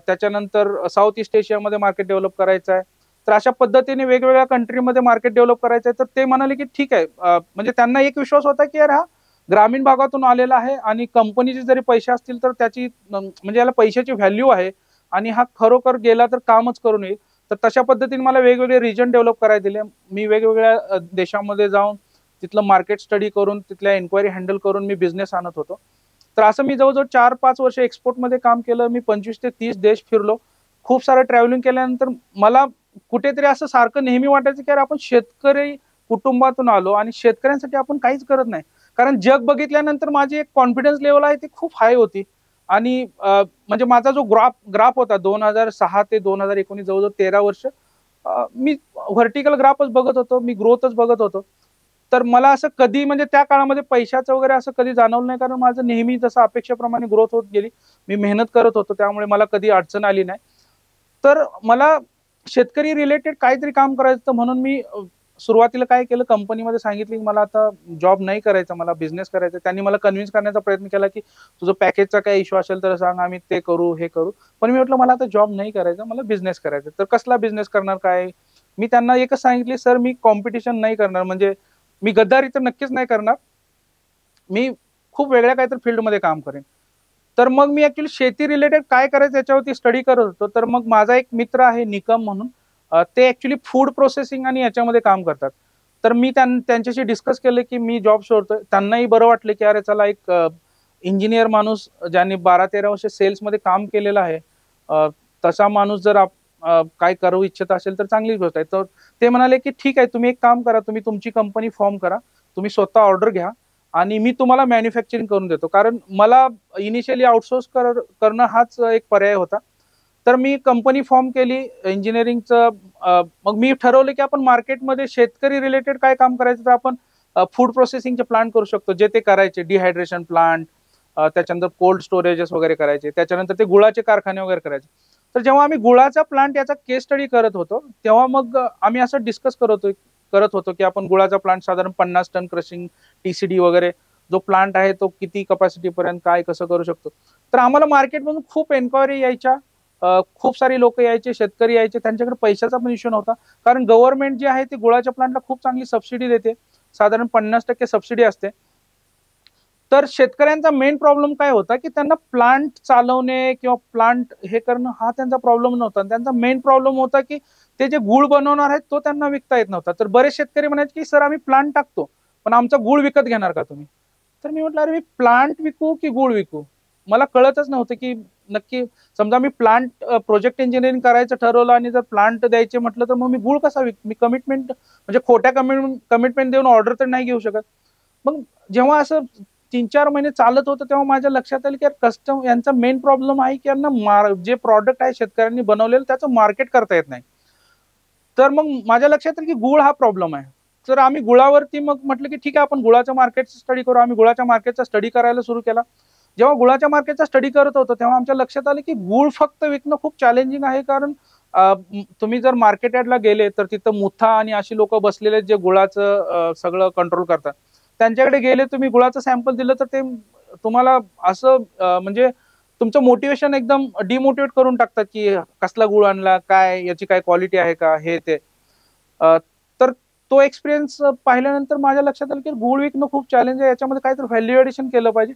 त्याच्यानंतर साऊथ ईस्ट एशियामध्ये मार्केट डेव्हलप करायचं आहे. तर अशा पद्धतीने वेगवेगळ्या कंट्रीमध्ये मार्केट डेव्हलप करायचं आहे. तर ते म्हणाले की ठीक आहे. म्हणजे त्यांना एक विश्वास होता की यार हा ग्रामीण भागातून आलेला आहे आणि कंपनीचे जरी पैसे असतील तर त्याची म्हणजे याला पैशाची व्हॅल्यू आहे आणि हा खरोखर गेला तर कामच करून येईल. तर तशा पद्धतीने मला वेगवेगळे रिजन डेव्हलप करायला दिले. मी वेगवेगळ्या देशामध्ये जाऊन तिथलं मार्केट स्टडी करून तिथल्या एन्क्वायरी हँडल करून मी बिझनेस आणत होतो. तर असं मी जवळजवळ 4-5 वर्ष एक्सपोर्टमध्ये काम केलं. मी 25 ते 30 देश फिरलो. खूप सारं ट्रॅव्हलिंग केल्यानंतर मला कुठेतरी असं सारखं नेहमी वाटायचं की यार आपण शेतकरी कुटुंबातून आलो आणि शेतकऱ्यांसाठी आपण काहीच करत नाही. कारण जग बघितल्यानंतर माझी एक कॉन्फिडन्स लेवल आहे ती खूप हाय होती. आणि म्हणजे माझा जो ग्राफ होता 2006 ते 2019 जवळजवळ 13 वर्ष मी व्हर्टिकल ग्राफच बघत होतो, मी ग्रोथच बघत होतो. तर मला असं कधी म्हणजे त्या काळामध्ये पैशाचं वगैरे असं कधी जाणवलं नाही, कारण माझं नेहमी जसं अपेक्षेप्रमाणे ग्रोथ होत गेली. मी मेहनत करत होतो त्यामुळे मला कधी अडचण आली नाही. तर मला शेतकरी रिलेटेड काहीतरी काम करायचं म्हणून मी सुरुवातीला काय केलं, कंपनीमध्ये सांगितलं की मला आता जॉब नाही करायचा, मला बिझनेस करायचा. त्यांनी मला कन्व्हिन्स करण्याचा प्रयत्न केला की तुझं पॅकेजचा काही इश्यू असेल तर सांग, आम्ही ते करू हे करू. पण मी म्हटलं मला आता जॉब नाही करायचा, मला बिझनेस करायचा. तर कसला बिझनेस करणार काय? मी त्यांना एकच सांगितले, सर मी कॉम्पिटिशन नाही करणार, म्हणजे मी गद्दारी तर नक्कीच नाही करणार. मी खूप वेगळ्या काहीतरी फील्डमध्ये काम करेन. तर मग मी ऍक्च्युली शेती रिलेटेड काय करायचं याच्यावरती स्टडी करत होतो. तर मग माझा एक मित्र आहे निकम म्हणून, ते ऍक्च्युली फूड प्रोसेसिंग आणि याच्यामध्ये काम करतात. तर मी त्यांच्याशी डिस्कस केलं की मी जॉब शोधतोय. त्यांनाही बरं वाटलं की अरे चला एक इंजिनियर माणूस ज्यांनी 12-13 वर्ष सेल्समध्ये काम केलेलं आहे, तसा माणूस जर काय करू इच्छित असेल तर चांगली गोष्ट आहे. तर ते म्हणाले की ठीक आहे, तुम्ही एक काम करा, तुम्ही तुमची कंपनी फॉर्म करा, तुम्ही स्वतः ऑर्डर घ्या आणि मी तुम्हाला मॅन्युफॅक्चरिंग करून देतो. कारण मला इनिशियली आउटसोर्स करणं हाच एक पर्याय होता. तर मी कंपनी फॉर्म केली इंजिनिअरिंगचं. मग मी ठरवलं की आपण मार्केटमध्ये शेतकरी रिलेटेड काय काम करायचं, तर आपण फूड प्रोसेसिंगचे प्लांट करू शकतो. जे ते करायचे डिहायड्रेशन प्लांट, त्याच्यानंतर कोल्ड स्टोरेजेस वगैरे करायचे, त्याच्यानंतर ते गुळाचे कारखाने वगैरे करायचे. तर जेव्हा आम्ही गुळाचा प्लांट याचा केस स्टडी करत होतो, तेव्हा मग आम्ही असं डिस्कस करत होतो की आपण गुळाचा प्लांट साधारण 50 टन क्रशिंग टीसीडी वगैरे जो प्लांट आहे तो किती कपॅसिटी पर्यंत काय कसं करू शकतो. तर आम्हाला मार्केटमधून खूप एन्क्वायरी यायच्या, खूप सारी लोक यायचे, शेतकरी यायचे, त्यांच्याकडे पैशाचा पण इश्यू नव्हता. कारण गव्हर्नमेंट जे आहे ते गुळाच्या प्लांटला खूप चांगली सबसिडी देते, साधारण 50% सबसिडी असते. तर शेतकऱ्यांचा मेन प्रॉब्लेम काय होता की त्यांना प्लांट चालवणे किंवा प्लांट हे करणं हा त्यांचा प्रॉब्लेम नव्हता. त्यांचा मेन प्रॉब्लेम होता की ते जे गुळ बनवणार आहेत तो त्यांना विकता येत नव्हता. तर बरेच शेतकरी म्हणायचे की सर आम्ही प्लांट टाकतो, पण आमचा गुळ विकत घेणार का तुम्ही? तर मी म्हटलं अरे मी प्लांट विकू की गुळ विकू? मला कळतच नव्हतं की नक्की. समजा मी प्लांट प्रोजेक्ट इंजिनिअरिंग करायचं ठरवलं आणि जर प्लांट द्यायचे म्हटलं तर मग मी गुळ कसा मी कमिटमेंट म्हणजे खोट्या कमिटमेंट देऊन ऑर्डर तर नाही घेऊ शकत. मग जेव्हा असं 3-4 महिने चालत होतं तेव्हा माझ्या लक्षात आलं की यांचा मेन प्रॉब्लेम आहे की यांना जे प्रॉडक्ट आहे शेतकऱ्यांनी बनवलेलं त्याचं मार्केट करता येत नाही. तर मग माझ्या लक्षात आलं की गुळ हा प्रॉब्लेम आहे. तर आम्ही गुळावरती मग म्हटलं की ठीक आहे आपण गुळाच्या मार्केटचा स्टडी करू. आम्ही गुळाच्या मार्केटचा स्टडी करायला सुरू केला. जेव्हा गुळाच्या मार्केटचा स्टडी करत होतो तेव्हा आमच्या लक्षात आलं की गुळ फक्त विकणं खूप चॅलेंजिंग आहे. कारण तुम्ही जर मार्केट यार्डला गेले तर तिथं मुथा आणि अशी लोक बसलेले जे गुळाचं सगळं कंट्रोल करतात, त्यांच्याकडे गेले तुम्ही गुळाचं सॅम्पल दिलं तर ते तुम्हाला असं म्हणजे तुमचं मोटिवेशन एकदम डिमोटिवेट करून टाकतात की कसला गुळ आणला, काय याची काय क्वालिटी आहे का, हे ते. तर तो एक्सपिरियन्स पाहिल्यानंतर माझ्या लक्षात आलं की गुळ विकणं खूप चॅलेंज आहे, याच्यामध्ये काहीतरी व्हॅल्यू एडिशन केलं पाहिजे.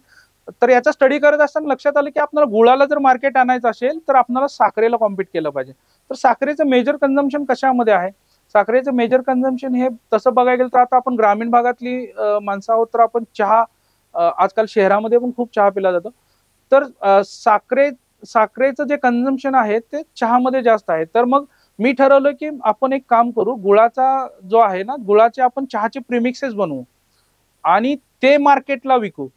तर याचा स्टडी करत असताना लक्षात आलं की आपल्याला गुळाला जर मार्केट आणायचं असेल तर आपल्याला साखरेला कॉम्पिट केलं पाहिजे. तर साखरेचं मेजर कन्झम्पशन कशामध्ये आहे? साखरेचं मेजर कन्झम्पशन हे तसं बघायला गेलं तर आता आपण ग्रामीण भागातली माणसं आहोत, तर आपण चहा आजकाल शहरामध्ये पण खूप चहा पिला जातो. तर साखरेचं जे कन्झम्पशन आहे ते चहामध्ये जास्त आहे. तर मग मी ठरवलं की आपण एक काम करू, गुळाचा जो आहे ना, गुळाचे आपण चहाचे प्रीमिक्सेस बनवू आणि ते मार्केटला विकू.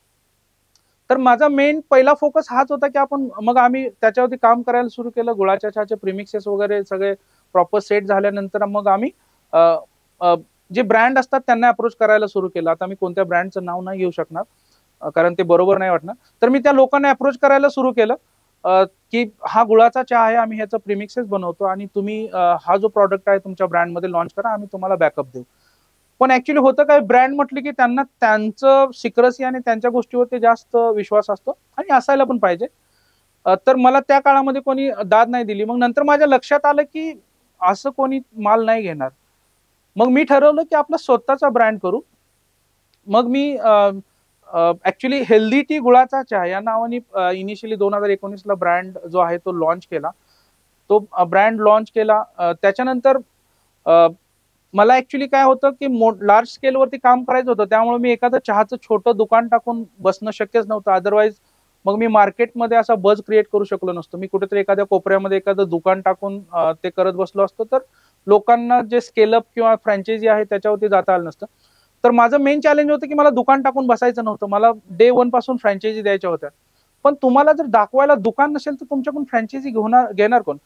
तर माझा मेन पहिला फोकस हाच होता की आपण मग आम्ही त्याच्यावरती काम करायला सुरू केलं. गुळाच्या चहाचे प्रीमिक्सेस वगैरे सगळे प्रॉपर सेट झाल्यानंतर मग आम्ही अ, अ, जे ब्रँड असतात त्यांना अप्रोच करायला सुरू केलं. आता मी कोणत्या ब्रँडचं नाव नाही घेऊ शकणार, कारण ते बरोबर नाही वाटणार. तर मी त्या लोकांना अप्रोच करायला सुरू केलं की हा गुळाचा चहा आहे, आम्ही ह्याचं प्रीमिक्सेस बनवतो आणि तुम्ही हा जो प्रॉडक्ट आहे तुमच्या ब्रँडमध्ये लॉन्च करा, आम्ही तुम्हाला बॅकअप देऊ. पण ऍक्च्युली होतं काय, ब्रँड म्हटलं की त्यांना त्यांचं सिक्रेसी आणि त्यांच्या गोष्टीवरती जास्त विश्वास असतो आणि असायला पण पाहिजे. तर मला त्या काळामध्ये कोणी दाद नाही दिली. मग नंतर माझ्या लक्षात आलं की असं कोणी माल नाही घेणार. मग मी ठरवलं की आपला स्वतःचा ब्रँड करू. मग मी ऍक्च्युली हेल्दी टी गुळाचा चहा या नावाने इनिशियली 2019 ला ब्रँड जो आहे तो लॉन्च केला. तो ब्रँड लॉन्च केला. त्याच्यानंतर मला ऍक्च्युली काय होतं की लार्ज स्केलवरती काम करायचं होतं, त्यामुळे मी एखादं चहाचं छोटं दुकान टाकून बसणं शक्यच नव्हतं. अदरवाईज मग मी मार्केटमध्ये असा बज क्रिएट करू शकलो नसतो. मी कुठेतरी एखाद्या कोपऱ्यामध्ये एखादं दुकान टाकून ते करत बसलो असतो तर लोकांना जे स्केलअप किंवा फ्रँचायझी आहे त्याच्यावरती जाता आलं नसतं. तर माझं मेन चॅलेंज होतं की मला दुकान टाकून बसायचं नव्हतं. मला डे 1 पासून फ्रँचायझी द्यायच्या होत्या. पण तुम्हाला जर दाखवायला दुकान नसेल तर तुमच्याकडून फ्रँचायझी घेणार कोण?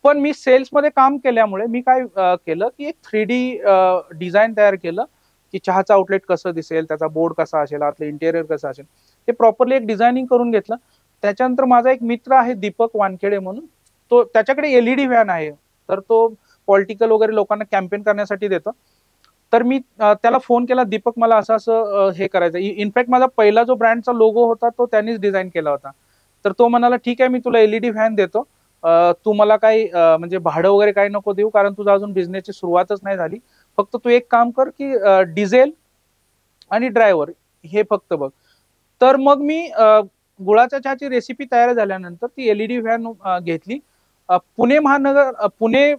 पण मी सेल्समध्ये काम केल्यामुळे मी काय केलं की एक 3D डिझाईन तयार केलं की चहाचं आउटलेट कसं दिसेल, त्याचा बोर्ड कसा असेल, आतलं इंटेरियर कसं असेल, ते प्रॉपरली एक डिझायनिंग करून घेतलं. त्याच्यानंतर माझा एक मित्र आहे दीपक वानखेडे म्हणून, तो त्याच्याकडे एलईडी व्हॅन आहे. तर तो पॉलिटिकल वगैरे लोकांना कॅम्पेन करण्यासाठी देतो. तर मी त्याला फोन केला, दीपक मला असं असं हे करायचं. इनफॅक्ट माझा पहिला जो ब्रँडचा लोगो होता तो त्यांनीच डिझाईन केला होता. तर तो म्हणाला ठीक आहे, मी तुला एलईडी व्हॅन देतो. तू मला काही म्हणजे भाडं वगैरे काही नको देऊ, कारण तुझा अजून बिझनेसची सुरुवातच नाही झाली. फक्त तू एक काम कर की डिझेल आणि ड्रायव्हर हे फक्त बघ. तर मग मी गुळाच्या चहाची रेसिपी तयार झाल्यानंतर ती LED व्हॅन घेतली. पुणे महानगर पुणे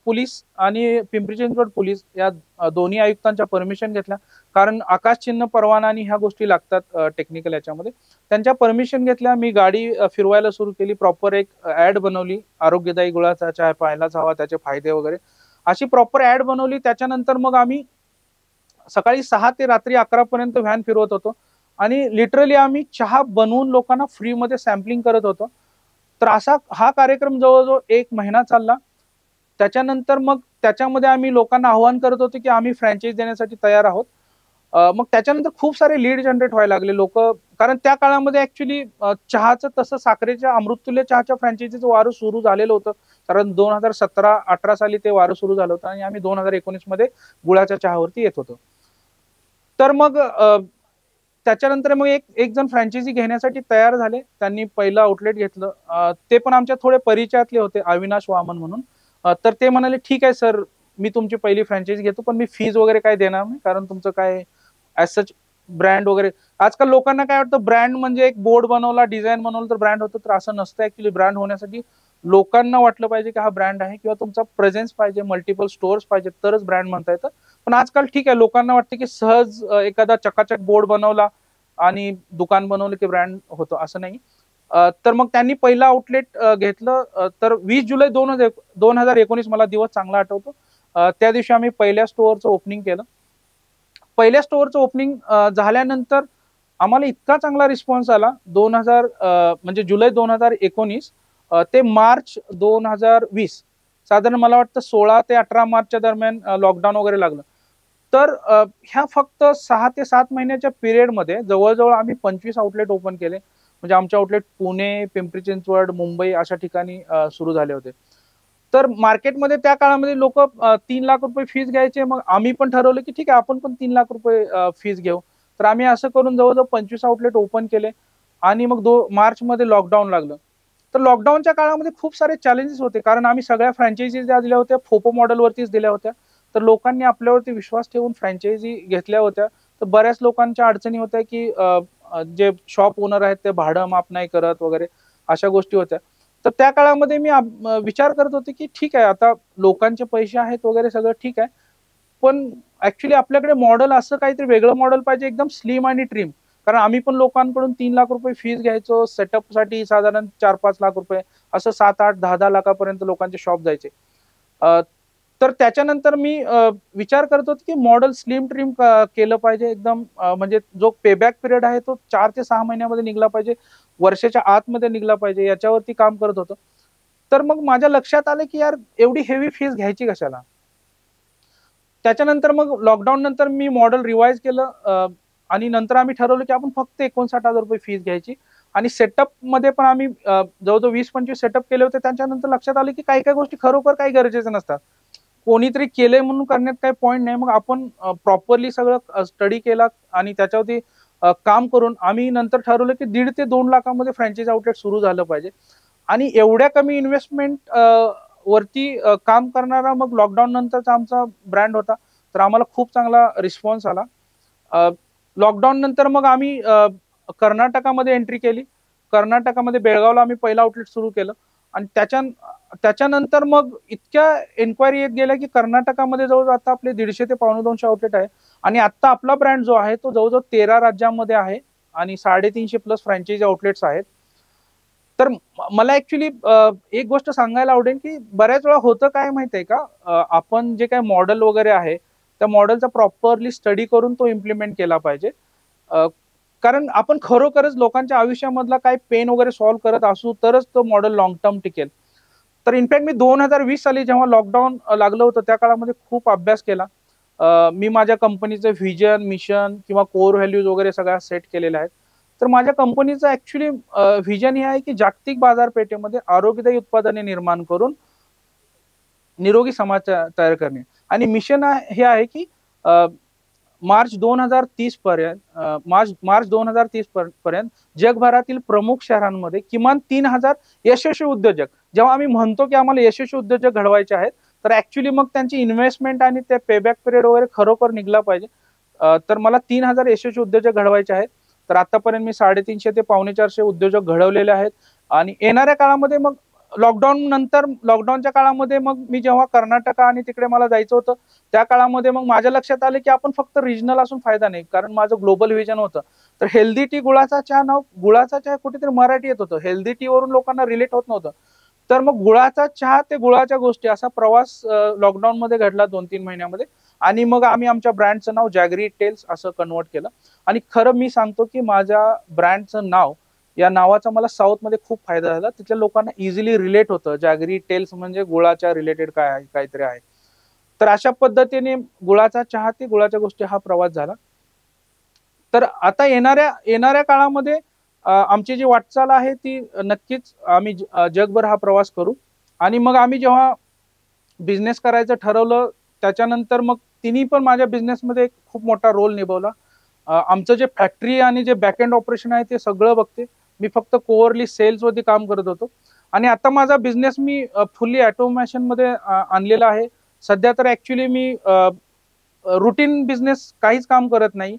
पोलीस आणि पिंपरी चिंचवड पोलीस या दोन्ही आयुक्तांच्या परमिशन घेतल्या. कारण आकाश चिन्ह परवाना आणि ह्या गोष्टी लागतात टेक्निकल याच्यामध्ये. त्यांच्या परमिशन घेतल्या. मी गाडी फिरवायला सुरू केली. प्रॉपर एक ऍड बनवली, आरोग्यदायी गुळाचा चहा पाहायलाच हवा, त्याचे फायदे वगैरे अशी प्रॉपर ऍड बनवली. त्याच्यानंतर मग आम्ही सकाळी 6 ते रात्री 11 पर्यंत व्हॅन फिरवत होतो आणि लिटरली आम्ही चहा बनवून लोकांना फ्रीमध्ये सॅम्पलिंग करत होतो. तर असा हा कार्यक्रम जवळजवळ 1 महिना चालला. त्याच्यानंतर मग त्याच्यामध्ये आम्ही लोकांना आव्हान करत होतो की आम्ही फ्रँचाईज देण्यासाठी तयार आहोत. मग त्याच्यानंतर खूप सारे लीड जनरेट व्हायला लागले लोक, कारण त्या काळामध्ये ऍक्च्युली चहाचं तसं साखरेच्या अमृततुल्य चहाच्या फ्रँचायझीचं वारं सुरू झालेलं होतं. कारण 2017-18 साली ते वारं सुरू झालं होतं आणि आम्ही 2019 मध्ये गुळाच्या चहावरती येत होतो. तर मग त्याच्यानंतर मग एक एक जण फ्रँचायझी घेण्यासाठी तयार झाले. त्यांनी पहिलं आउटलेट घेतलं. ते पण आमच्या थोडे परिचयातले होते, अविनाश वामन म्हणून. तर ते म्हणाले ठीक आहे सर, मी तुमची पहिली फ्रँचायझी घेतो, पण मी फीज वगैरे काय देणार नाही, कारण तुमचं काय ऍज सच ब्रँड वगैरे. आजकाल लोकांना काय वाटतं, ब्रँड म्हणजे एक बोर्ड बनवला, डिझाईन बनवलं तर ब्रँड होतं. तर असं नसतं. ऍक्च्युली ब्रँड होण्यासाठी लोकांना वाटलं पाहिजे की हा ब्रँड आहे, किंवा तुमचा प्रेझेन्स पाहिजे, मल्टिपल स्टोअर्स पाहिजे, तरच ब्रँड म्हणता येतं. पण आजकाल ठीक आहे, लोकांना वाटतं की सहज एखादा चकाचक बोर्ड बनवला आणि दुकान बनवलं की ब्रँड होतं, असं नाही. तर मग त्यांनी पहिलं आउटलेट घेतलं. तर 20 जुलै 2019 मला दिवस चांगला आठवतो. त्या दिवशी आम्ही पहिल्या स्टोअरचं ओपनिंग केलं. पहिल्या स्टोअरचं ओपनिंग झाल्यानंतर आम्हाला इतका चांगला रिस्पॉन्स आला. 2000 म्हणजे जुलै 2019 ते मार्च 2020, साधारण मला वाटतं 16 ते 18 मार्चच्या दरम्यान लॉकडाऊन वगैरे लागलं. तर ह्या फक्त 6 ते 7 महिन्याच्या पिरियडमध्ये जवळजवळ आम्ही 25 आउटलेट ओपन केले. म्हणजे आमचे आउटलेट पुणे, पिंपरी चिंचवड, मुंबई अशा ठिकाणी सुरू झाले होते. तर मार्केटमध्ये त्या काळामध्ये लोक 3 लाख रुपये फीस घ्यायचे. मग आम्ही पण ठरवलं की ठीक आहे, आपण पण 3 लाख रुपये फीस घेऊ. तर आम्ही असं करून जवळजवळ 25 आउटलेट ओपन केले. आणि मग मार्च मध्ये लॉकडाऊन लागलं. तर लॉकडाऊनच्या काळामध्ये खूप सारे चॅलेंजेस होते, कारण आम्ही सगळ्या फ्रँचायझी ज्या दिल्या होत्या फोपो मॉडेलवरतीच दिल्या होत्या. तर लोकांनी आपल्यावरती विश्वास ठेवून फ्रँचायझी घेतल्या होत्या. तर बऱ्याच लोकांच्या अडचणी होत्या की जे शॉप ओनर आहेत ते भाडं माफ नाही करत वगैरे, अशा गोष्टी होत्या. तर त्या काळामध्ये मी विचार करत होते की ठीक आहे, आता लोकांचे पैसे आहेत वगैरे सगळं ठीक आहे, पण ऍक्च्युली आपल्याकडे मॉडेल असं काहीतरी वेगळं मॉडेल पाहिजे, एकदम स्लिम आणि ट्रिम. कारण आम्ही पण लोकांकडून 3 लाख रुपये फीस घ्यायचो सेटअपसाठी, साधारण 4-5 लाख रुपये, असं 7-8-10 लाखापर्यंत लोकांचे शॉप जायचे. तर त्याच्यानंतर मी विचार करत होतो की मॉडेल स्लिम ट्रिम केलं पाहिजे एकदम. म्हणजे जो पेबॅक पिरियड आहे तो 4 ते 6 महिन्यामध्ये निघला पाहिजे, वर्षाच्या आतमध्ये निघला पाहिजे, याच्यावरती काम करत होतो. तर मग माझ्या लक्षात आलं की यार, एवढी हेवी फीस घ्यायची कशाला. त्याच्यानंतर मग लॉकडाऊन नंतर मी मॉडेल रिवाइज केलं. आणि नंतर आम्ही ठरवलं की आपण फक्त 59,000 रुपये फीस घ्यायची. आणि सेटअप मध्ये पण आम्ही जवळजवळ 20-25 सेटअप केले होते. त्याच्यानंतर लक्षात आलं की काही काही गोष्टी खरोखर काही गरजेच्या नसतात. कोणीतरी केलंय म्हणून करण्यात काही पॉईंट नाही. मग आपण प्रॉपरली सगळं स्टडी केला आणि त्याच्यावरती काम करून आम्ही नंतर ठरवलं की 1.5 ते 2 लाखामध्ये फ्रँचायझी आउटलेट सुरू झालं पाहिजे. आणि एवढ्या कमी इन्व्हेस्टमेंट वरती काम करणारा मग लॉकडाऊन नंतरचा आमचा ब्रँड होता. तर आम्हाला खूप चांगला रिस्पॉन्स आला. लॉकडाऊन नंतर मग आम्ही कर्नाटकामध्ये एंट्री केली. कर्नाटकामध्ये बेळगावला आम्ही पहिलं आउटलेट सुरू केलं. आणि त्याच्यानंतर मग इतक्या एन्क्वायरी येत गेल्या की कर्नाटकामध्ये जवळजवळ आता आपले 150 ते 250 आउटलेट आहे. आणि आता आपला ब्रँड जो आहे तो जवळजवळ 13 राज्यांमध्ये आहे आणि 350 प्लस फ्रँचायझी आउटलेट्स आहेत. तर मला ऍक्च्युली एक गोष्ट सांगायला आवडेल की बऱ्याच वेळा होतं काय माहितीये का, आपण जे काय मॉडेल वगैरे आहे त्या मॉडेलचा प्रॉपरली स्टडी करून तो इम्प्लिमेंट केला पाहिजे. कारण आपण खरोखरच लोकांच्या आयुष्यामधला काही पेन वगैरे सॉल्व्ह करत असू तरच तो मॉडेल लॉंग टर्म टिकेल. तर इनफॅक्ट मी 2020 साली जेव्हा लॉकडाऊन लागलं होतं त्या काळामध्ये खूप अभ्यास केला. मी माझ्या कंपनीचं व्हिजन, मिशन किंवा कोर व्हॅल्यूज वगैरे सगळ्या सेट केलेल्या आहेत. तर माझ्या कंपनीचं ऍक्च्युली व्हिजन हे आहे की जागतिक बाजारपेठेमध्ये आरोग्यदायी उत्पादने निर्माण करून निरोगी समाज तयार करणे. आणि मिशन हे आहे की मार्च 2030 पर्यंत मार्च 2030 पर्यंत जगभरातील प्रमुख शहरांमध्ये किमान 3,000 यशस्वी उद्योजक. जेव्हा आम्ही म्हणतो की आम्हाला यशस्वी उद्योजक घडवायचे आहेत, तर ऍक्च्युली मग त्यांची इन्व्हेस्टमेंट आणि ते पेबॅक पिरियड वगैरे खरोखर निघला पाहिजे. तर मला 3,000 यशस्वी उद्योजक घडवायचे आहेत. तर आतापर्यंत मी 350 ते 450 उद्योजक घडवलेले आहेत. आणि येणाऱ्या काळामध्ये मग लॉकडाऊनच्या काळामध्ये मग मी जेव्हा कर्नाटक आणि तिकडे मला जायचं होतं, त्या काळामध्ये मग माझ्या लक्षात आलं की आपण फक्त रिजनल असून फायदा नाही, कारण माझं ग्लोबल व्हिजन होतं. तर हेल्दी टी गुळाचा चहा नाव, गुळाचा चहा कुठेतरी मराठी येत होतं, हेल्दी टी वरून लोकांना रिलेट होत नव्हतं. तर मग गुळाचा चहा ते गुळाच्या गोष्टी असा प्रवास लॉकडाऊन मध्ये घडला 2-3 महिन्यामध्ये. आणि मग आम्ही आमच्या ब्रँडचं नाव जॅगरी टेल्स असं कन्वर्ट केलं. आणि खरं मी सांगतो की माझ्या ब्रँडचं नाव, या नावाचा मला साऊथ मध्ये खूप फायदा झाला. तिथल्या लोकांना इझिली रिलेट होतं, जॅगरी टेल्स म्हणजे गुळाच्या रिलेटेड काय आहे, काहीतरी आहे. तर अशा पद्धतीने गुळाचा चहा ते गुळाच्या गोष्टी हा प्रवास झाला. तर आता येणाऱ्या काळामध्ये आमची जी वाटचाल आहे ती नक्कीच आम्ही जगभर हा प्रवास करू. आणि मग आम्ही जेव्हा बिझनेस करायचं ठरवलं, त्याच्यानंतर मग तिन्ही पण माझ्या बिझनेसमध्ये खूप मोठा रोल निभावला. आमचं जे फॅक्टरी आणि जे बॅकएंड ऑपरेशन आहे ते सगळं बघते मी, फक्त कोअरली सेल्स वरती काम करत होतो. आणि आता माझा बिझनेस मी फुल्ली ऑटोमेशन मध्ये आणलेला आहे. सध्या तर ऍक्च्युली मी रुटीन बिझनेस काहीच काम करत नाही.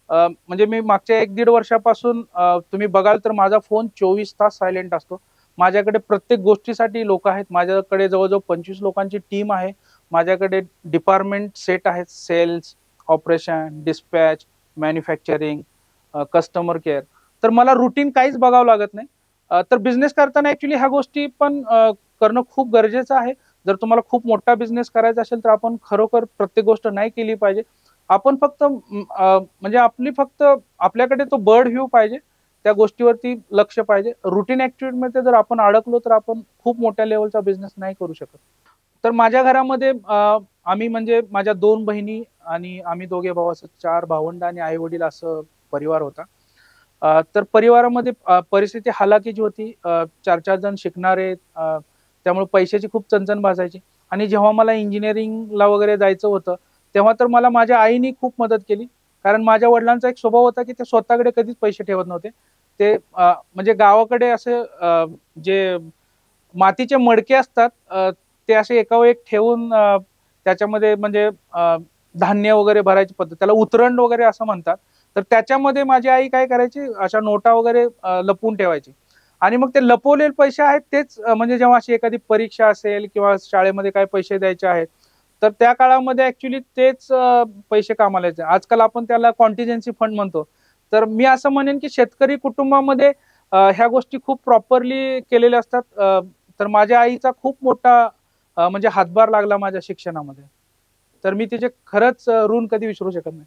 म्हणजे मी मागच्या 1-1.5 वर्षापासून तुम्ही बघाल तर माझा फोन 24 तास सायलेंट असतो. माझ्याकडे प्रत्येक गोष्टीसाठी लोक आहेत. माझ्याकडे जवळजवळ 25 लोकांची टीम आहे. माझ्याकडे डिपार्टमेंट सेट आहेत, sales, operation, dispatch, manufacturing, customer care. तर मला रुटीन काहीच बघावं लागत नाही. तर बिझनेस करताना ऍक्च्युली ह्या गोष्टी पण करणं खूप गरजेचं आहे. जर तुम्हाला खूप मोठा बिझनेस करायचा असेल तर आपण खरोखर प्रत्येक गोष्ट नाही केली पाहिजे. आपण फक्त म्हणजे फक्त आपल्याकडे तो बर्ड व्ह्यू पाहिजे, त्या गोष्टीवरती लक्ष पाहिजे. रुटीन ऍक्टिव्हिटी मध्ये जर आपण अडकलो तर आपण खूप मोठ्या लेवलचा बिझनेस नाही करू शकत. तर माझ्या घरामध्ये आम्ही म्हणजे माझ्या 2 बहिणी आणि आम्ही दोघे भाऊ, असं 4 भावंड आणि आई वडील असं परिवार होता. तर परिवारामध्ये परिस्थिती हालाकीची होती. 4-4 जण शिकणारे, त्यामुळे पैशाची खूप चणचण भासायची. आणि जेव्हा मला इंजिनिअरिंगला वगैरे जायचं होतं, तेव्हा तर मला माझ्या आईनी खूप मदत केली. कारण माझ्या वडिलांचा एक स्वभाव होता की ते स्वतःकडे कधीच पैसे ठेवत नव्हते. ते म्हणजे गावाकडे असे जे मातीचे मडके असतात, ते असे एकावर एक ठेवून त्याच्यामध्ये म्हणजे धान्य वगैरे भरायची पद्धत, त्याला उतरंड वगैरे असं म्हणतात. तर त्याच्यामध्ये माझी आई काय करायची, अशा नोटा वगैरे लपवून ठेवायची. आणि मग ते लपवलेले पैसे आहेत तेच म्हणजे जेव्हा अशी एखादी परीक्षा असेल किंवा शाळेमध्ये काय पैसे द्यायचे आहेत, तर त्या काळामध्ये ऍक्च्युली तेच पैसे कामाला यायचे. आजकाल आपण त्याला कॉन्टिजेन्सी फंड म्हणतो. तर मी असं म्हणेन की शेतकरी कुटुंबामध्ये ह्या गोष्टी खूप प्रॉपरली केलेल्या असतात. तर माझ्या आईचा खूप मोठा म्हणजे हातभार लागला माझ्या शिक्षणामध्ये. तर मी तिचे खरंच ऋण कधी विसरू शकत नाही.